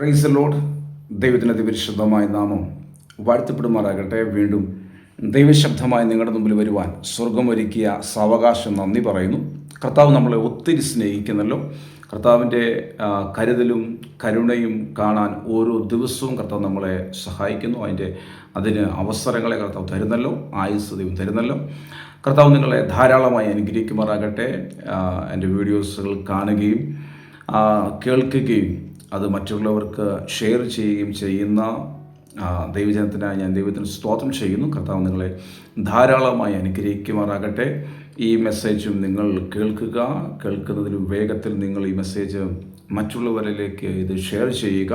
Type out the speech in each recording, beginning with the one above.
Praise the Lord. ദൈവത്തിൻ്റെ അതിപരിശുദ്ധമായ നാമം വാഴ്ത്തപ്പെടുമാറാകട്ടെ. വീണ്ടും ദൈവശബ്ദമായി നിങ്ങളുടെ മുമ്പിൽ വരുവാൻ സ്വർഗമൊരുക്കിയ സാവകാശം നന്ദി പറയുന്നു. കർത്താവ് നമ്മളെ ഒത്തിരി സ്നേഹിക്കുന്നല്ലോ. കർത്താവിൻ്റെ കരുതലും കരുണയും കാണാൻ ഓരോ ദിവസവും കർത്താവ് നമ്മളെ സഹായിക്കുന്നു. അതിന് അവസരങ്ങളെ കർത്താവ് തരുന്നല്ലോ, ആയുസ് ദൈവം തരുന്നല്ലോ. കർത്താവ് നിങ്ങളെ ധാരാളമായി അനുഗ്രഹിക്കുമാറാകട്ടെ. എൻ്റെ വീഡിയോസുകൾ കാണുകയും കേൾക്കുകയും അത് മറ്റുള്ളവർക്ക് ഷെയർ ചെയ്യുകയും ചെയ്യുന്ന ദൈവജനത്തിനായി ഞാൻ ദൈവത്തിന് സ്തോത്രം ചെയ്യുന്നു. കർത്താവ് നിങ്ങളെ ധാരാളമായി അനുഗ്രഹിക്കുമാറാകട്ടെ. ഈ മെസ്സേജും നിങ്ങൾ കേൾക്കുന്നതിന് വേഗത്തിൽ നിങ്ങൾ ഈ മെസ്സേജ് മറ്റുള്ളവരിലേക്ക് ഇത് ഷെയർ ചെയ്യുക.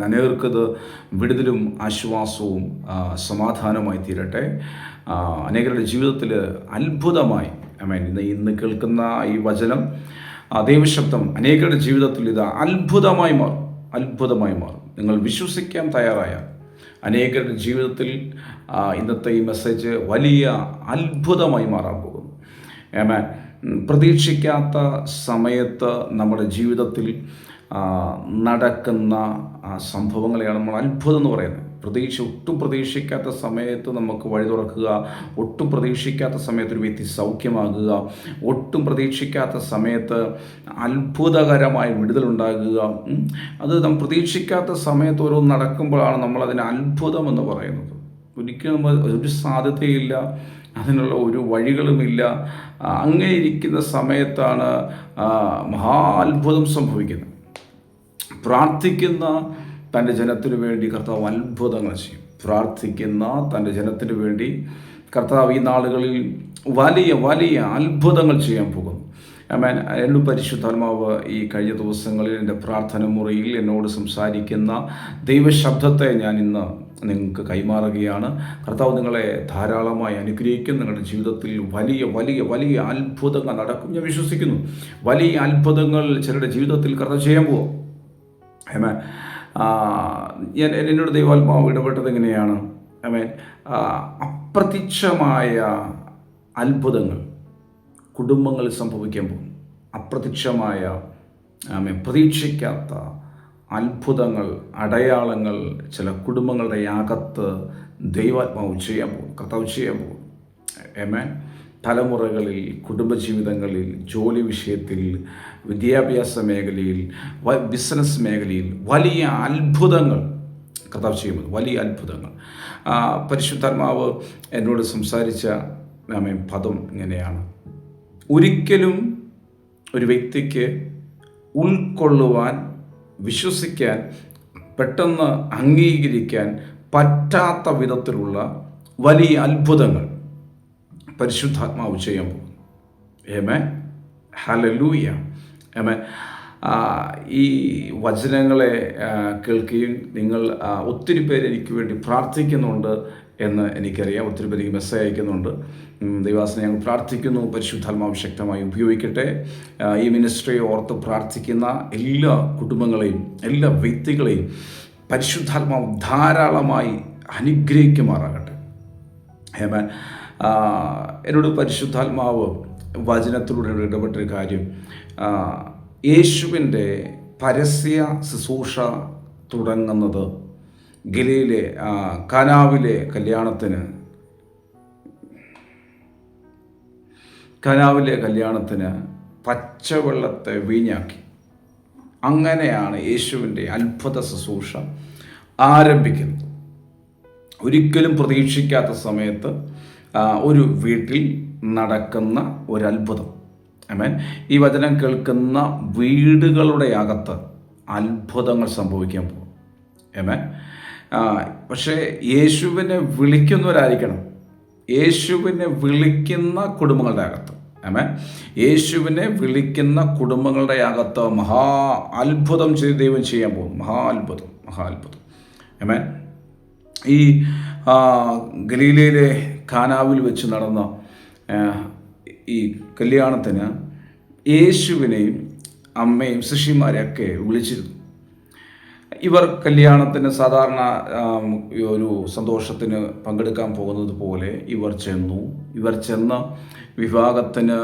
അനേകർക്കത് വിടുതലും ആശ്വാസവും സമാധാനമായി തീരട്ടെ. അനേകരുടെ ജീവിതത്തിൽ അത്ഭുതമായി ഇന്ന് കേൾക്കുന്ന ഈ വചനം ദൈവശബ്ദം അനേകരുടെ ജീവിതത്തിൽ ഇത് അത്ഭുതമായി മാറും. നിങ്ങൾ വിശ്വസിക്കാൻ തയ്യാറായാൽ അനേകരുടെ ജീവിതത്തിൽ ഇന്നത്തെ ഈ മെസ്സേജ് വലിയ അത്ഭുതമായി മാറാൻ പോകുന്നു. പ്രതീക്ഷിക്കാത്ത സമയത്ത് നമ്മുടെ ജീവിതത്തിൽ നടക്കുന്ന സംഭവങ്ങളെയാണ് നമ്മൾ അത്ഭുതം എന്ന് പറയുന്നത്. ഒട്ടും പ്രതീക്ഷിക്കാത്ത സമയത്ത് നമുക്ക് വഴി തുറക്കുക, ഒട്ടും പ്രതീക്ഷിക്കാത്ത സമയത്ത് ഒരു വ്യക്തി സൗഖ്യമാകുക, ഒട്ടും പ്രതീക്ഷിക്കാത്ത സമയത്ത് അത്ഭുതകരമായ വിടുതലുണ്ടാകുക. അത് നമ്മൾ പ്രതീക്ഷിക്കാത്ത സമയത്ത് ഓരോ നടക്കുമ്പോഴാണ് നമ്മളതിന് അത്ഭുതം എന്ന് പറയുന്നത്. ഒരിക്കലും നമ്മൾ ഒരു സാധ്യതയില്ല, അതിനുള്ള ഒരു വഴികളുമില്ല. അങ്ങനെ ഇരിക്കുന്ന സമയത്താണ് മഹാത്ഭുതം സംഭവിക്കുന്നത്. പ്രാർത്ഥിക്കുന്ന തൻ്റെ ജനത്തിനു വേണ്ടി കർത്താവ് അത്ഭുതങ്ങൾ ചെയ്യും. പ്രാർത്ഥിക്കുന്ന തൻ്റെ ജനത്തിനു വേണ്ടി കർത്താവ് ഈ നാളുകളിൽ വലിയ വലിയ അത്ഭുതങ്ങൾ ചെയ്യാൻ പോകുന്നു. എൻ്റെ പരിശുദ്ധാത്മാവ് ഈ കഴിഞ്ഞ ദിവസങ്ങളിൽ എൻ്റെ പ്രാർത്ഥന മുറിയിൽ എന്നോട് സംസാരിക്കുന്ന ദൈവശബ്ദത്തെ ഞാൻ ഇന്ന് നിങ്ങൾക്ക് കൈമാറുകയാണ്. കർത്താവ് നിങ്ങളെ ധാരാളമായി അനുഗ്രഹിക്കും. നിങ്ങളുടെ ജീവിതത്തിൽ വലിയ വലിയ വലിയ അത്ഭുതങ്ങൾ നടക്കും ഞാൻ വിശ്വസിക്കുന്നു. വലിയ അത്ഭുതങ്ങൾ ചിലരുടെ ജീവിതത്തിൽ കർത്താവ് ചെയ്യാൻ പോകും. എന്നോട് ദൈവാത്മാവ് ഇടപെട്ടത് എങ്ങനെയാണ്? അപ്രത്യക്ഷമായ അത്ഭുതങ്ങൾ കുടുംബങ്ങളിൽ സംഭവിക്കാൻ പോകും. അപ്രത്യക്ഷമായ പ്രതീക്ഷിക്കാത്ത അത്ഭുതങ്ങൾ, അടയാളങ്ങൾ ചില കുടുംബങ്ങളുടെ അകത്ത് ദൈവാത്മാവ് ചെയ്യാൻ പോകും, കർത്താവ് ചെയ്യാൻ പോകും. തലമുറകളിൽ, കുടുംബജീവിതങ്ങളിൽ, ജോലി വിഷയത്തിൽ, വിദ്യാഭ്യാസ മേഖലയിൽ, ബിസിനസ് മേഖലയിൽ വലിയ അത്ഭുതങ്ങൾ കർത്താവ് ചെയ്യുന്നത്, വലിയ അത്ഭുതങ്ങൾ. പരിശുദ്ധാത്മാവ് എന്നോട് സംസാരിച്ച പദം ഇങ്ങനെയാണ്: ഒരിക്കലും ഒരു വ്യക്തിക്ക് ഉൾക്കൊള്ളുവാൻ, വിശ്വസിക്കാൻ, പെട്ടെന്ന് അംഗീകരിക്കാൻ പറ്റാത്ത വിധത്തിലുള്ള വലിയ അത്ഭുതങ്ങൾ പരിശുദ്ധാത്മാവ് ചെയ്യാൻ പോകും. ഹല്ലേലൂയ. ഈ വചനങ്ങളെ കേൾക്കുകയും നിങ്ങൾ ഒത്തിരി പേര് എനിക്ക് വേണ്ടി പ്രാർത്ഥിക്കുന്നുണ്ട് എന്ന് എനിക്കറിയാം. ഒത്തിരി പേര് എനിക്ക് മെസ്സേജ് അയക്കുന്നുണ്ട്. ദൈവാസനെ ഞങ്ങൾ പ്രാർത്ഥിക്കുന്നു. പരിശുദ്ധാത്മാവ് ശക്തമായി ഉപയോഗിക്കട്ടെ. ഈ മിനിസ്ട്രിയെ ഓർത്ത് പ്രാർത്ഥിക്കുന്ന എല്ലാ കുടുംബങ്ങളെയും, എല്ലാ വ്യക്തികളെയും പരിശുദ്ധാത്മാവ് ധാരാളമായി അനുഗ്രഹിക്കുമാറാകട്ടെ. എന്നോട് പരിശുദ്ധാത്മാവ് വചനത്തിലൂടെ ഇടപെട്ടൊരു കാര്യം, യേശുവിൻ്റെ പരസ്യ ശുശ്രൂഷ തുടങ്ങുന്നത് ഗലീലെ കാനാവിലെ കല്യാണത്തിന് പച്ചവെള്ളത്തെ വീഞ്ഞാക്കി. അങ്ങനെയാണ് യേശുവിൻ്റെ അത്ഭുത ശുശ്രൂഷ ആരംഭിക്കുന്നത്. ഒരിക്കലും പ്രതീക്ഷിക്കാത്ത സമയത്ത് ഒരു വീട്ടിൽ നടക്കുന്ന ഒരത്ഭുതം. ഈ വചനം കേൾക്കുന്ന വീടുകളുടെ അകത്ത് അത്ഭുതങ്ങൾ സംഭവിക്കാൻ പോകും. പക്ഷേ യേശുവിനെ വിളിക്കുന്നവരായിരിക്കണം. യേശുവിനെ വിളിക്കുന്ന കുടുംബങ്ങളുടെ അകത്ത്, യേശുവിനെ വിളിക്കുന്ന കുടുംബങ്ങളുടെ അകത്ത് മഹാ അത്ഭുതം ചെയ്ത് ദൈവം ചെയ്യാൻ പോകും. മഹാത്ഭുതം. ഈ ഗലീലയിലെ കാനാവിൽ വെച്ച് നടന്ന ഈ കല്യാണത്തിന് യേശുവിനെയും അമ്മയും ശിഷ്യന്മാരെയൊക്കെ വിളിച്ചിരുന്നു. ഇവർ കല്യാണത്തിന് സാധാരണ ഒരു സന്തോഷത്തിന് പങ്കെടുക്കാൻ പോകുന്നത് പോലെ ഇവർ ചെന്ന് വിവാഹത്തിന്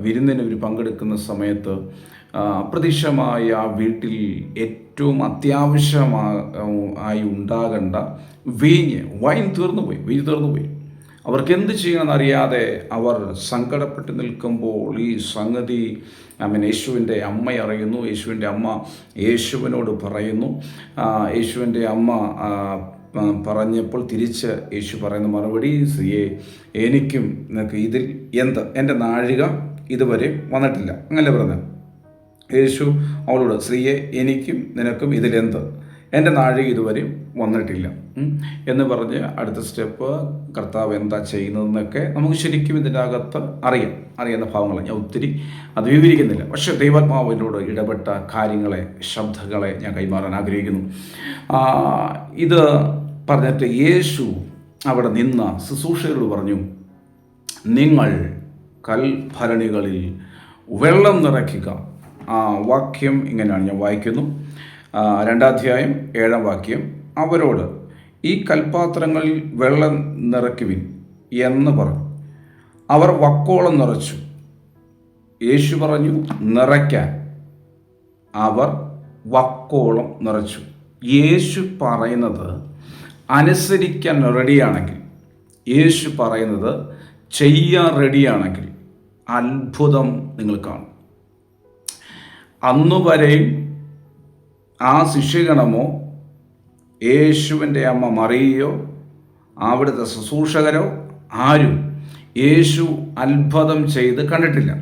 വിരുന്നിന് ഇവർ പങ്കെടുക്കുന്ന സമയത്ത് അപ്രതീക്ഷിതമായ ആ വീട്ടിൽ ഏറ്റവും അത്യാവശ്യമായി ഉണ്ടാകേണ്ട വൈൻ തീർന്നുപോയി. അവർക്ക് എന്ത് ചെയ്യണമെന്നറിയാതെ അവർ സങ്കടപ്പെട്ട് നിൽക്കുമ്പോൾ ഈ സംഗതി യേശുവിൻ്റെ അമ്മ അറിയുന്നു. യേശുവിൻ്റെ അമ്മ യേശുവിനോട് പറയുന്നു. യേശുവിൻ്റെ അമ്മ പറഞ്ഞപ്പോൾ തിരിച്ച് യേശു പറയുന്ന മറുപടി, സ്ത്രീയെ, എനിക്കും നിനക്ക് ഇതിൽ എന്ത്? എൻ്റെ നാഴിക ഇതുവരെ വന്നിട്ടില്ല. അങ്ങനെ പറഞ്ഞു യേശു അവളോട്, സ്ത്രീയെ, എനിക്കും നിനക്കും ഇതിലെന്ത്? എൻ്റെ നാഴിക ഇതുവരെ വന്നിട്ടില്ല എന്ന് പറഞ്ഞ് അടുത്ത സ്റ്റെപ്പ് കർത്താവ് എന്താ ചെയ്യുന്നതെന്നൊക്കെ നമുക്ക് ശരിക്കും ഇതിൻ്റെ അകത്ത് അറിയുന്ന ഭാവങ്ങൾ ഞാൻ ഒത്തിരി അത് വിവരിക്കുന്നില്ല. പക്ഷേ ദൈവാത്മാവിനോട് ഇടപെട്ട കാര്യങ്ങളെ, ശബ്ദങ്ങളെ ഞാൻ കൈമാറാൻ ആഗ്രഹിക്കുന്നു. ഇത് പറഞ്ഞിട്ട് യേശു അവിടെ നിന്ന ശുശ്രൂഷകരോട് പറഞ്ഞു, നിങ്ങൾ കൽഭരണികളിൽ വെള്ളം നിറയ്ക്കുക. ആ വാക്യം ഇങ്ങനെയാണ്, ഞാൻ വായിക്കുന്നു. 2-ാം അധ്യായം 7-ാം വാക്യം. അവരോട്, ഈ കൽപാത്രങ്ങളിൽ വെള്ളം നിറയ്ക്കുവിൻ എന്ന് പറഞ്ഞു. അവർ വക്കോളം നിറച്ചു. യേശു പറഞ്ഞു നിറയ്ക്കാൻ. അവർ വക്കോളം നിറച്ചു. യേശു പറയുന്നത് അനുസരിക്കാൻ റെഡിയാണെങ്കിൽ, യേശു പറയുന്നത് ചെയ്യാൻ റെഡിയാണെങ്കിൽ അത്ഭുതം നിങ്ങൾ കാണും. അന്നുവരെയും ആ ശിഷ്യഗണമോ യേശുവിൻ്റെ അമ്മ മറിയയോ അവിടുത്തെ ശുശ്രൂഷകരോ ആരും യേശു അത്ഭുതം ചെയ്ത് കണ്ടിട്ടില്ല.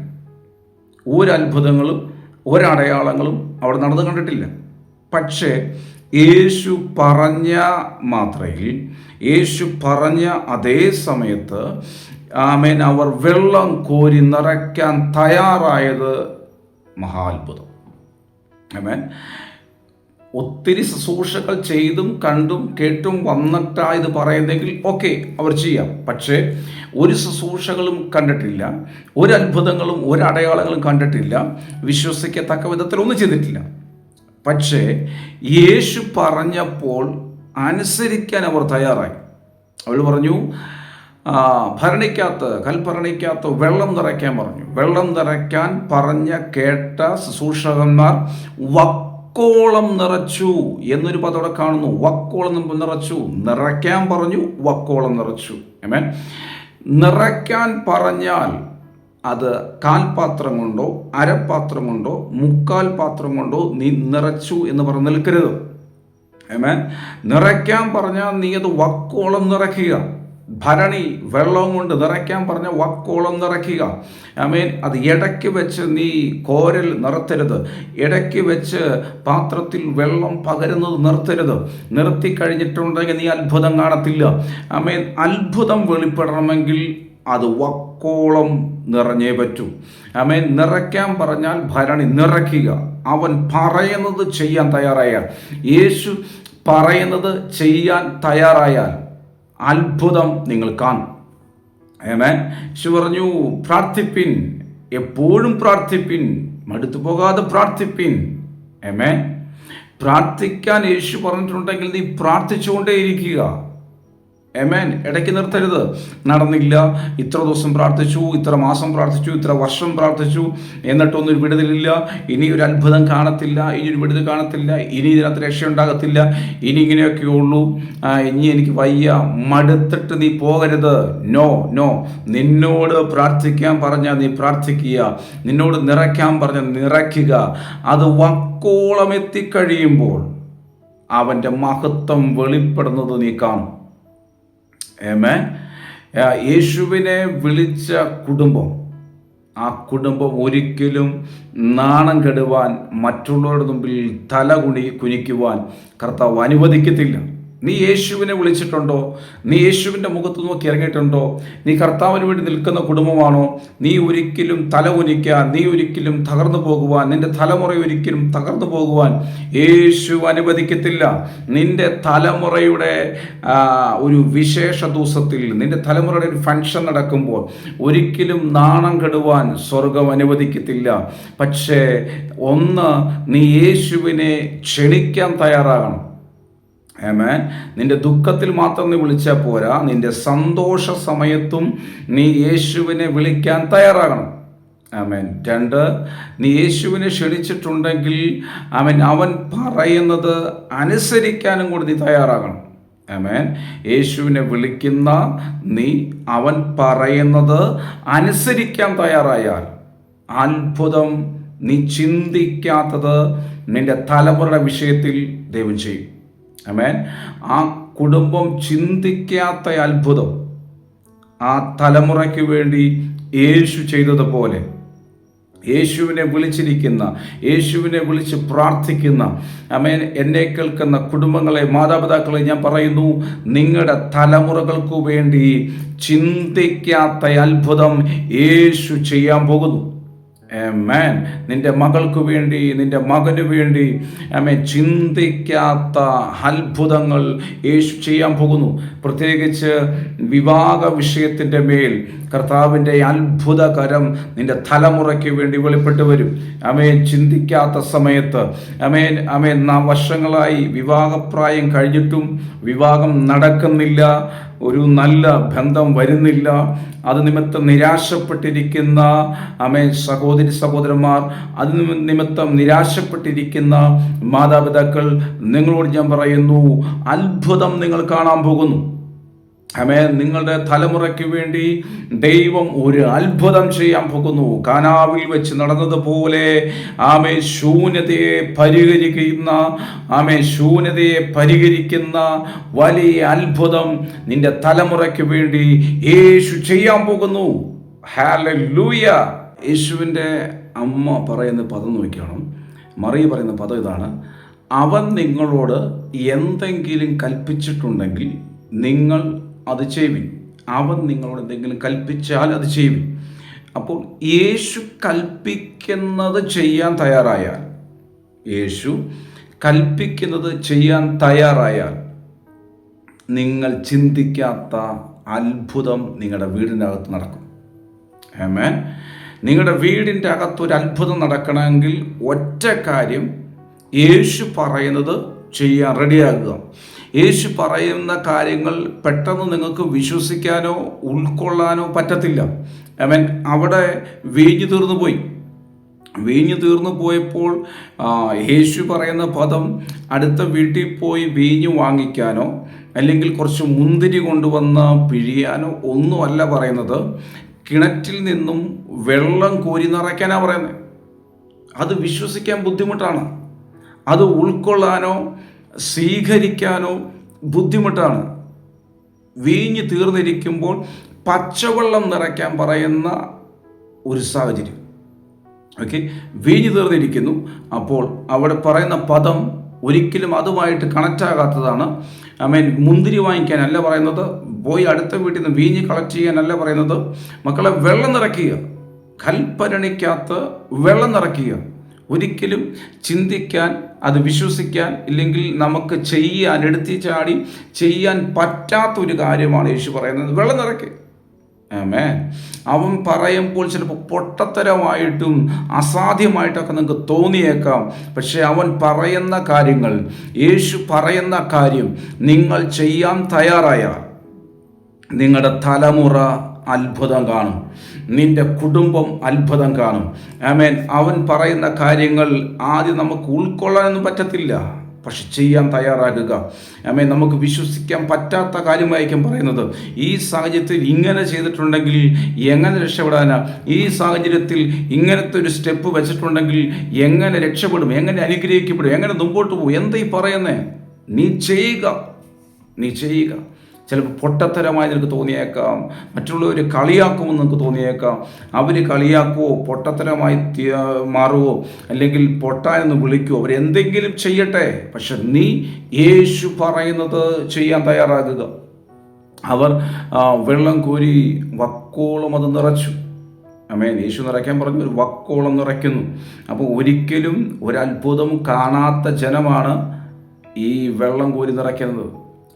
ഒരത്ഭുതങ്ങളും ഒരടയാളങ്ങളും അവിടെ നടന്ന് കണ്ടിട്ടില്ല. പക്ഷേ യേശു പറഞ്ഞ മാത്രയിൽ, യേശു പറഞ്ഞ അതേ സമയത്ത് അവർ വെള്ളം കോരി നിറയ്ക്കാൻ തയ്യാറായത് മഹാത്ഭുതം. ഒത്തിരി ശുശ്രൂഷകൾ ചെയ്തും കണ്ടും കേട്ടും വന്നിട്ടാ ഇത് പറയുന്നെങ്കിൽ ഓക്കെ, അവർ ചെയ്യാം. പക്ഷേ ഒരു ശുശ്രൂഷകളും കണ്ടിട്ടില്ല, ഒരു അത്ഭുതങ്ങളും ഒരു അടയാളങ്ങളും കണ്ടിട്ടില്ല, വിശ്വസിക്കത്തക്ക വിധത്തിലൊന്നും ചെയ്തിട്ടില്ല. പക്ഷേ യേശു പറഞ്ഞപ്പോൾ അനുസരിക്കാൻ അവർ തയ്യാറായി. അവൾ പറഞ്ഞു, കൽഭരണിക്കകത്ത് വെള്ളം നിറയ്ക്കാൻ പറഞ്ഞു. വെള്ളം നിറയ്ക്കാൻ കേട്ട ശുശ്രൂഷകന്മാർ വക്കോളം നിറച്ചു എന്നൊരു പദം കാണുന്നു. വക്കോളം നിറച്ചു. നിറയ്ക്കാൻ പറഞ്ഞു, വക്കോളം നിറച്ചു. ആമേൻ. നിറയ്ക്കാൻ പറഞ്ഞാൽ അത് കാൽപാത്രം കൊണ്ടോ അരപ്പാത്രം കൊണ്ടോ മുക്കാൽ പാത്രം കൊണ്ടോ നീ നിറച്ചു എന്ന് പറഞ്ഞ് നിൽക്കരുത്. ആമേൻ. നിറയ്ക്കാൻ പറഞ്ഞാൽ നീ അത് വക്കോളം നിറയ്ക്കുക. ഭരണി വെള്ളം കൊണ്ട് നിറയ്ക്കാൻ പറഞ്ഞ വക്കോളം നിറയ്ക്കുക. ആമേൻ. അത് ഇടയ്ക്ക് വെച്ച് നീ കോരൽ നിർത്തരുത്. ഇടയ്ക്ക് വെച്ച് പാത്രത്തിൽ വെള്ളം പകരുന്നത് നിർത്തരുത്. നിർത്തിക്കഴിഞ്ഞിട്ടുണ്ടെങ്കിൽ നീ അത്ഭുതം കാണത്തില്ല. ആമേൻ. അത്ഭുതം വെളിപ്പെടണമെങ്കിൽ അത് വക്കോളം നിറഞ്ഞേ പറ്റൂ. ആമേൻ. നിറയ്ക്കാൻ പറഞ്ഞാൽ ഭരണി നിറയ്ക്കുക. അവൻ പറയുന്നത് ചെയ്യാൻ തയ്യാറായാൽ, യേശു പറയുന്നത് ചെയ്യാൻ തയ്യാറായാൽ അത്ഭുതം നിങ്ങൾ കാണും. ആമേൻ. യേശു പറഞ്ഞു, പ്രാർത്ഥിപ്പിൻ, എപ്പോഴും പ്രാർത്ഥിപ്പിൻ, മടുത്തു പോകാതെ പ്രാർത്ഥിപ്പിൻ. ആമേൻ. പ്രാർത്ഥിക്കാൻ യേശു പറഞ്ഞിട്ടുണ്ടെങ്കിൽ നീ പ്രാർത്ഥിച്ചുകൊണ്ടേയിരിക്കുക. ആമേൻ. ഇടയ്ക്ക് നിർത്തരുത്. നടന്നില്ല, ഇത്ര ദിവസം പ്രാർത്ഥിച്ചു, ഇത്ര മാസം പ്രാർത്ഥിച്ചു, ഇത്ര വർഷം പ്രാർത്ഥിച്ചു, എന്നിട്ടൊന്നും ഒരു വിടുതലില്ല, ഇനി ഒരു അത്ഭുതം കാണത്തില്ല, ഇനി ഒരു വിടുതൽ കാണത്തില്ല, ഇനി ഇതിനകത്ത് രക്ഷ ഉണ്ടാകത്തില്ല, ഇനി ഇങ്ങനെയൊക്കെ ഉള്ളൂ, ഇനി എനിക്ക് വയ്യ, മടുത്തിട്ട് നീ പോകരുത്. നോ. നിന്നോട് പ്രാർത്ഥിക്കാൻ പറഞ്ഞാൽ നീ പ്രാർത്ഥിക്കുക. നിന്നോട് നിറയ്ക്കാൻ പറഞ്ഞാൽ നിറയ്ക്കുക. അത് വക്കോളം എത്തിക്കഴിയുമ്പോൾ അവൻ്റെ മഹത്വം വെളിപ്പെടുന്നത് നീ കാണും. ആമേൻ. യേശുവിനെ വിളിച്ച കുടുംബം, ആ കുടുംബം ഒരിക്കലും നാണം കെടുവാൻ, മറ്റുള്ളവരുടെ മുമ്പിൽ തല കുനിക്കുവാൻ കർത്താവ് അനുവദിക്കത്തില്ല. നീ യേശുവിനെ വിളിച്ചിട്ടുണ്ടോ? നീ യേശുവിൻ്റെ മുഖത്ത് നോക്കി ഇറങ്ങിയിട്ടുണ്ടോ? നീ കർത്താവിന് വേണ്ടി നിൽക്കുന്ന കുടുംബമാണോ? നീ ഒരിക്കലും തല കുനിക്കാൻ, നീ ഒരിക്കലും തകർന്നു പോകുവാൻ, നിന്റെ തലമുറ ഒരിക്കലും തകർന്നു പോകുവാൻ യേശു അനുവദിക്കത്തില്ല. നിന്റെ തലമുറയുടെ ഒരു വിശേഷ ദിവസത്തിൽ, നിന്റെ തലമുറയുടെ ഒരു ഫംഗ്ഷൻ നടക്കുമ്പോൾ ഒരിക്കലും നാണം കെടുവാൻ സ്വർഗം അനുവദിക്കത്തില്ല. പക്ഷേ ഒന്ന്, നീ യേശുവിനെ ക്ഷണിക്കാൻ തയ്യാറാകണം. ആമേൻ. നിന്റെ ദുഃഖത്തിൽ മാത്രം നീ വിളിച്ചാൽ പോരാ, നിന്റെ സന്തോഷ സമയത്തും നീ യേശുവിനെ വിളിക്കാൻ തയ്യാറാകണം. ആമേൻ. 2, നീ യേശുവിനെ ക്ഷണിച്ചിട്ടുണ്ടെങ്കിൽ അവൻ പറയുന്നത് അനുസരിക്കാനും കൂടി നീ തയ്യാറാകണം. ആമേൻ. യേശുവിനെ വിളിക്കുന്ന നീ അവൻ പറയുന്നത് അനുസരിക്കാൻ തയ്യാറായാൽ അത്ഭുതം നീ ചിന്തിക്കാത്തത് നിന്റെ തലമുറയുടെ വിഷയത്തിൽ ദൈവം ചെയ്യും. ആമേൻ. ആ കുടുംബം ചിന്തിക്കാത്ത അത്ഭുതം ആ തലമുറയ്ക്ക് വേണ്ടി യേശു ചെയ്തതുപോലെ യേശുവിനെ വിളിച്ചിരിക്കുന്ന, യേശുവിനെ വിളിച്ച് പ്രാർത്ഥിക്കുന്ന, ആമേൻ, എന്നെ കേൾക്കുന്ന കുടുംബങ്ങളെ, മാതാപിതാക്കളെ ഞാൻ പറയുന്നു, നിങ്ങളുടെ തലമുറകൾക്ക് വേണ്ടി ചിന്തിക്കാത്ത അത്ഭുതം യേശു ചെയ്യാൻ പോകുന്നു. ആമേൻ. നിന്റെ മകൾക്ക് വേണ്ടി, നിന്റെ മകന് വേണ്ടി ആമേൻ ചിന്തിക്കാത്ത അത്ഭുതങ്ങൾ യേശു ചെയ്യാൻ പോകുന്നു. പ്രത്യേകിച്ച് വിവാഹ വിഷയത്തിൻ്റെ മേൽ കർത്താവിൻ്റെ അത്ഭുതകരം നിന്റെ തലമുറയ്ക്ക് വേണ്ടി വെളിപ്പെട്ട് വരും. ആമേൻ. ചിന്തിക്കാത്ത സമയത്ത് ആമേൻ വർഷങ്ങളായി വിവാഹപ്രായം കഴിഞ്ഞിട്ടും വിവാഹം നടക്കുന്നില്ല, ഒരു നല്ല ബന്ധം വരുന്നില്ല, അത് നിമിത്തം നിരാശപ്പെട്ടിരിക്കുന്ന ആമേൻ സഹോദരന്മാർ, അത് നിമിത്തം നിരാശപ്പെട്ടിരിക്കുന്ന മാതാപിതാക്കൾ, നിങ്ങളോട് ഞാൻ പറയുന്നു, അത്ഭുതം നിങ്ങൾ കാണാൻ പോകുന്നു. ആമേൻ. നിങ്ങളുടെ തലമുറയ്ക്ക് വേണ്ടി ദൈവം ഒരു അത്ഭുതം ചെയ്യാൻ പോകുന്നു. കാനാവിൽ വെച്ച് നടന്നതുപോലെ ആമേൻ ശൂന്യതയെ പരിഹരിക്കുന്ന വലിയ അത്ഭുതം നിന്റെ തലമുറയ്ക്ക് വേണ്ടി യേശു ചെയ്യാൻ പോകുന്നു. ഹല്ലേലൂയ. യേശുവിൻ്റെ അമ്മ പറയുന്ന പദം നോക്കണം. മറിയ പറയുന്ന പദം ഇതാണ്: അവൻ നിങ്ങളോട് എന്തെങ്കിലും കൽപ്പിച്ചിട്ടുണ്ടെങ്കിൽ നിങ്ങൾ അത് ചെയ്യുവിൻ. അവൻ നിങ്ങളോട് എന്തെങ്കിലും കൽപ്പിച്ചാൽ അത് ചെയ്യുവിൻ. അപ്പോൾ യേശു കൽപ്പിക്കുന്നത് ചെയ്യാൻ തയ്യാറായാൽ നിങ്ങൾ ചിന്തിക്കാത്ത അത്ഭുതം നിങ്ങളുടെ വീടിൻ്റെ അകത്ത് നടക്കും. ആമേൻ. നിങ്ങളുടെ വീടിൻ്റെ അകത്തൊരു അത്ഭുതം നടക്കണമെങ്കിൽ ഒറ്റ കാര്യം, യേശു പറയുന്നത് ചെയ്യാൻ റെഡിയാകുക. യേശു പറയുന്ന കാര്യങ്ങൾ പെട്ടെന്ന് നിങ്ങൾക്ക് വിശ്വസിക്കാനോ ഉൾക്കൊള്ളാനോ പറ്റത്തില്ല. ആമേൻ. അവിടെ വീഞ്ഞു തീർന്നു പോയപ്പോൾ യേശു പറയുന്ന പദം അടുത്ത വീട്ടിൽ പോയി വീഞ്ഞു വാങ്ങിക്കാനോ അല്ലെങ്കിൽ കുറച്ച് മുന്തിരി കൊണ്ടുവന്ന് പിഴിയാനോ ഒന്നുമല്ല പറയുന്നത്. കിണറ്റിൽ നിന്നും വെള്ളം കോരി നിറയ്ക്കാനാണ് പറയുന്നത്. അത് വിശ്വസിക്കാൻ ബുദ്ധിമുട്ടാണ്, അത് ഉൾക്കൊള്ളാനോ സ്വീകരിക്കാനോ ബുദ്ധിമുട്ടാണ്. വീഞ്ഞ് തീർന്നിരിക്കുമ്പോൾ പച്ചവെള്ളം നിറയ്ക്കാൻ പറയുന്ന ഒരു സാഹചര്യം. ഓക്കെ, വീഞ്ഞ് തീർന്നിരിക്കുന്നു. അപ്പോൾ അവിടെ പറയുന്ന പദം ഒരിക്കലും അതുമായിട്ട് കണക്റ്റ് ആകാത്തതാണ്. ആമേൻ. മുന്തിരി വാങ്ങിക്കാനല്ല പറയുന്നത്, പോയി അടുത്ത വീട്ടിൽ നിന്ന് വീഞ്ഞ് കളക്ട് ചെയ്യാനല്ല പറയുന്നത്. മക്കളെ, വെള്ളം നിറയ്ക്കുക, കൽപ്പരണിക്കകത്ത് വെള്ളം നിറയ്ക്കുക. ഒരിക്കലും ചിന്തിക്കാൻ, അത് വിശ്വസിക്കാൻ, ഇല്ലെങ്കിൽ നമുക്ക് എടുത്തി ചാടി ചെയ്യാൻ പറ്റാത്തൊരു കാര്യമാണ് യേശു പറയുന്നത്. വെള്ളം നിറയ്ക്കുക. ആമേൻ. അവൻ പറയുമ്പോൾ ചിലപ്പോൾ പൊട്ടത്തരമായിട്ടും അസാധ്യമായിട്ടൊക്കെ നിങ്ങൾക്ക് തോന്നിയേക്കാം. പക്ഷേ അവൻ പറയുന്ന കാര്യങ്ങൾ, യേശു പറയുന്ന കാര്യം നിങ്ങൾ ചെയ്യാൻ തയ്യാറായാൽ നിങ്ങളുടെ തലമുറ അത്ഭുതം കാണും, നിന്റെ കുടുംബം അത്ഭുതം കാണും. ആമേൻ. അവൻ പറയുന്ന കാര്യങ്ങൾ ആദ്യം നമുക്ക് ഉൾക്കൊള്ളാനൊന്നും പറ്റത്തില്ല, പക്ഷെ ചെയ്യാൻ തയ്യാറാകുക. ആമേൻ. നമുക്ക് വിശ്വസിക്കാൻ പറ്റാത്ത കാര്യമായിരിക്കും പറയുന്നത്. ഈ സാഹചര്യത്തിൽ ഇങ്ങനെ ചെയ്തിട്ടുണ്ടെങ്കിൽ എങ്ങനെ രക്ഷപ്പെടാനാ? ഈ സാഹചര്യത്തിൽ ഇങ്ങനത്തെ ഒരു സ്റ്റെപ്പ് വെച്ചിട്ടുണ്ടെങ്കിൽ എങ്ങനെ രക്ഷപ്പെടും, എങ്ങനെ അനുഗ്രഹിക്കപ്പെടും, എങ്ങനെ മുമ്പോട്ട് പോകും? എന്താ ഈ പറയുന്നേ? നീ ചെയ്യുക. ചിലപ്പോൾ പൊട്ടത്തരമായി നിനക്ക് തോന്നിയേക്കാം, മറ്റുള്ളവർ കളിയാക്കുമെന്ന് നിനക്ക് തോന്നിയേക്കാം. അവർ കളിയാക്കുവോ, പൊട്ടത്തരമായി മാറുവോ, അല്ലെങ്കിൽ പൊട്ടാനെന്ന് വിളിക്കുവോ, അവരെന്തെങ്കിലും ചെയ്യട്ടെ, പക്ഷെ നീ യേശു പറയുന്നത് ചെയ്യാൻ തയ്യാറാകുക. അവർ വെള്ളം കോരി വക്കോളം അത് നിറച്ചു. ആമേൻ. യേശു നിറയ്ക്കാൻ പറഞ്ഞു, ഒരു വക്കോളം നിറയ്ക്കുന്നു. അപ്പോൾ ഒരിക്കലും ഒരത്ഭുതം കാണാത്ത ജനമാണ് ഈ വെള്ളം കോരി നിറയ്ക്കുന്നത്.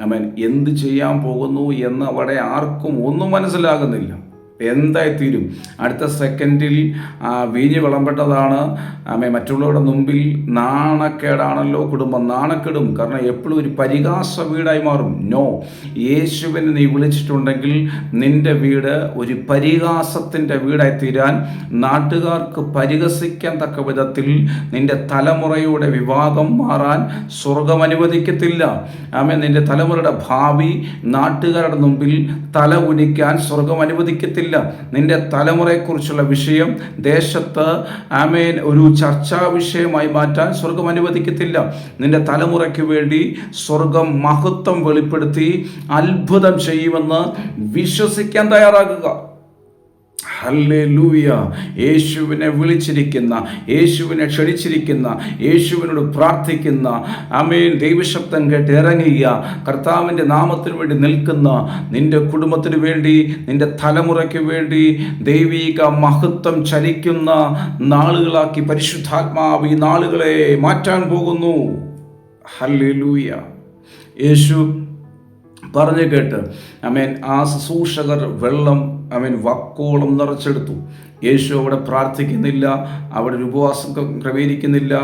ആമേൻ. എന്ത് ചെയ്യാൻ പോകുന്നു എന്ന് അവിടെ ആർക്കും ഒന്നും മനസ്സിലാകുന്നില്ല. എന്തായിത്തീരും. അടുത്ത സെക്കൻഡിൽ വീഞ്ഞ് വിളമ്പേണ്ടതാണ്. മറ്റുള്ളവരുടെ മുമ്പിൽ നാണക്കേടാണല്ലോ കുടുംബം, നാണക്കെടും. കാരണം എപ്പോഴും ഒരു പരിഹാസ വീടായി മാറും. നോ, യേശുവിനെ നീ വിളിച്ചിട്ടുണ്ടെങ്കിൽ നിന്റെ വീട് ഒരു പരിഹാസത്തിൻ്റെ വീടായി തീരാൻ, നാട്ടുകാർക്ക് പരിഹസിക്കാൻ തക്ക വിധത്തിൽ നിന്റെ തലമുറയുടെ വിവാഹം മാറാൻ സ്വർഗം അനുവദിക്കത്തില്ല. നിന്റെ തലമുറയുടെ ഭാവി നാട്ടുകാരുടെ മുമ്പിൽ തല ഉനിക്കാൻ സ്വർഗം അനുവദിക്കത്തില്ല. നിന്റെ തലമുറയെക്കുറിച്ചുള്ള വിഷയം ദേശത്ത് ഒരു ചർച്ചാ വിഷയമായി മാറ്റാൻ സ്വർഗം അനുവദിക്കത്തില്ല. നിന്റെ തലമുറയ്ക്ക് വേണ്ടി സ്വർഗം മഹത്വം വെളിപ്പെടുത്തി അത്ഭുതം ചെയ്യുമെന്ന് വിശ്വസിക്കാൻ തയ്യാറാകുക. ഹല്ലേലൂയ. യേശുവിനെ വിളിച്ചിരിക്കുന്ന, യേശുവിനെ ക്ഷണിച്ചിരിക്കുന്ന, യേശുവിനോട് പ്രാർത്ഥിക്കുന്ന, ദൈവശബ്ദം കേട്ട് ഇറങ്ങിയ, കർത്താവിൻ്റെ നാമത്തിന് വേണ്ടി നിൽക്കുന്ന നിന്റെ കുടുംബത്തിന് വേണ്ടി, നിന്റെ തലമുറയ്ക്ക് വേണ്ടി ദൈവിക മഹത്വം ചലിക്കുന്ന നാളുകളാക്കി പരിശുദ്ധാത്മാവ് ഈ നാളുകളെ മാറ്റാൻ പോകുന്നു. ഹല്ലേലൂയ. യേശു പറഞ്ഞു കേട്ട് ആ ശുശ്രൂഷകർ വെള്ളം വക്കോളം നിറച്ചെടുത്തു. യേശു അവിടെ പ്രാർത്ഥിക്കുന്നില്ല, അവിടെ ഒരു ഉപവാസം ക്രമീകരിക്കുന്നില്ല,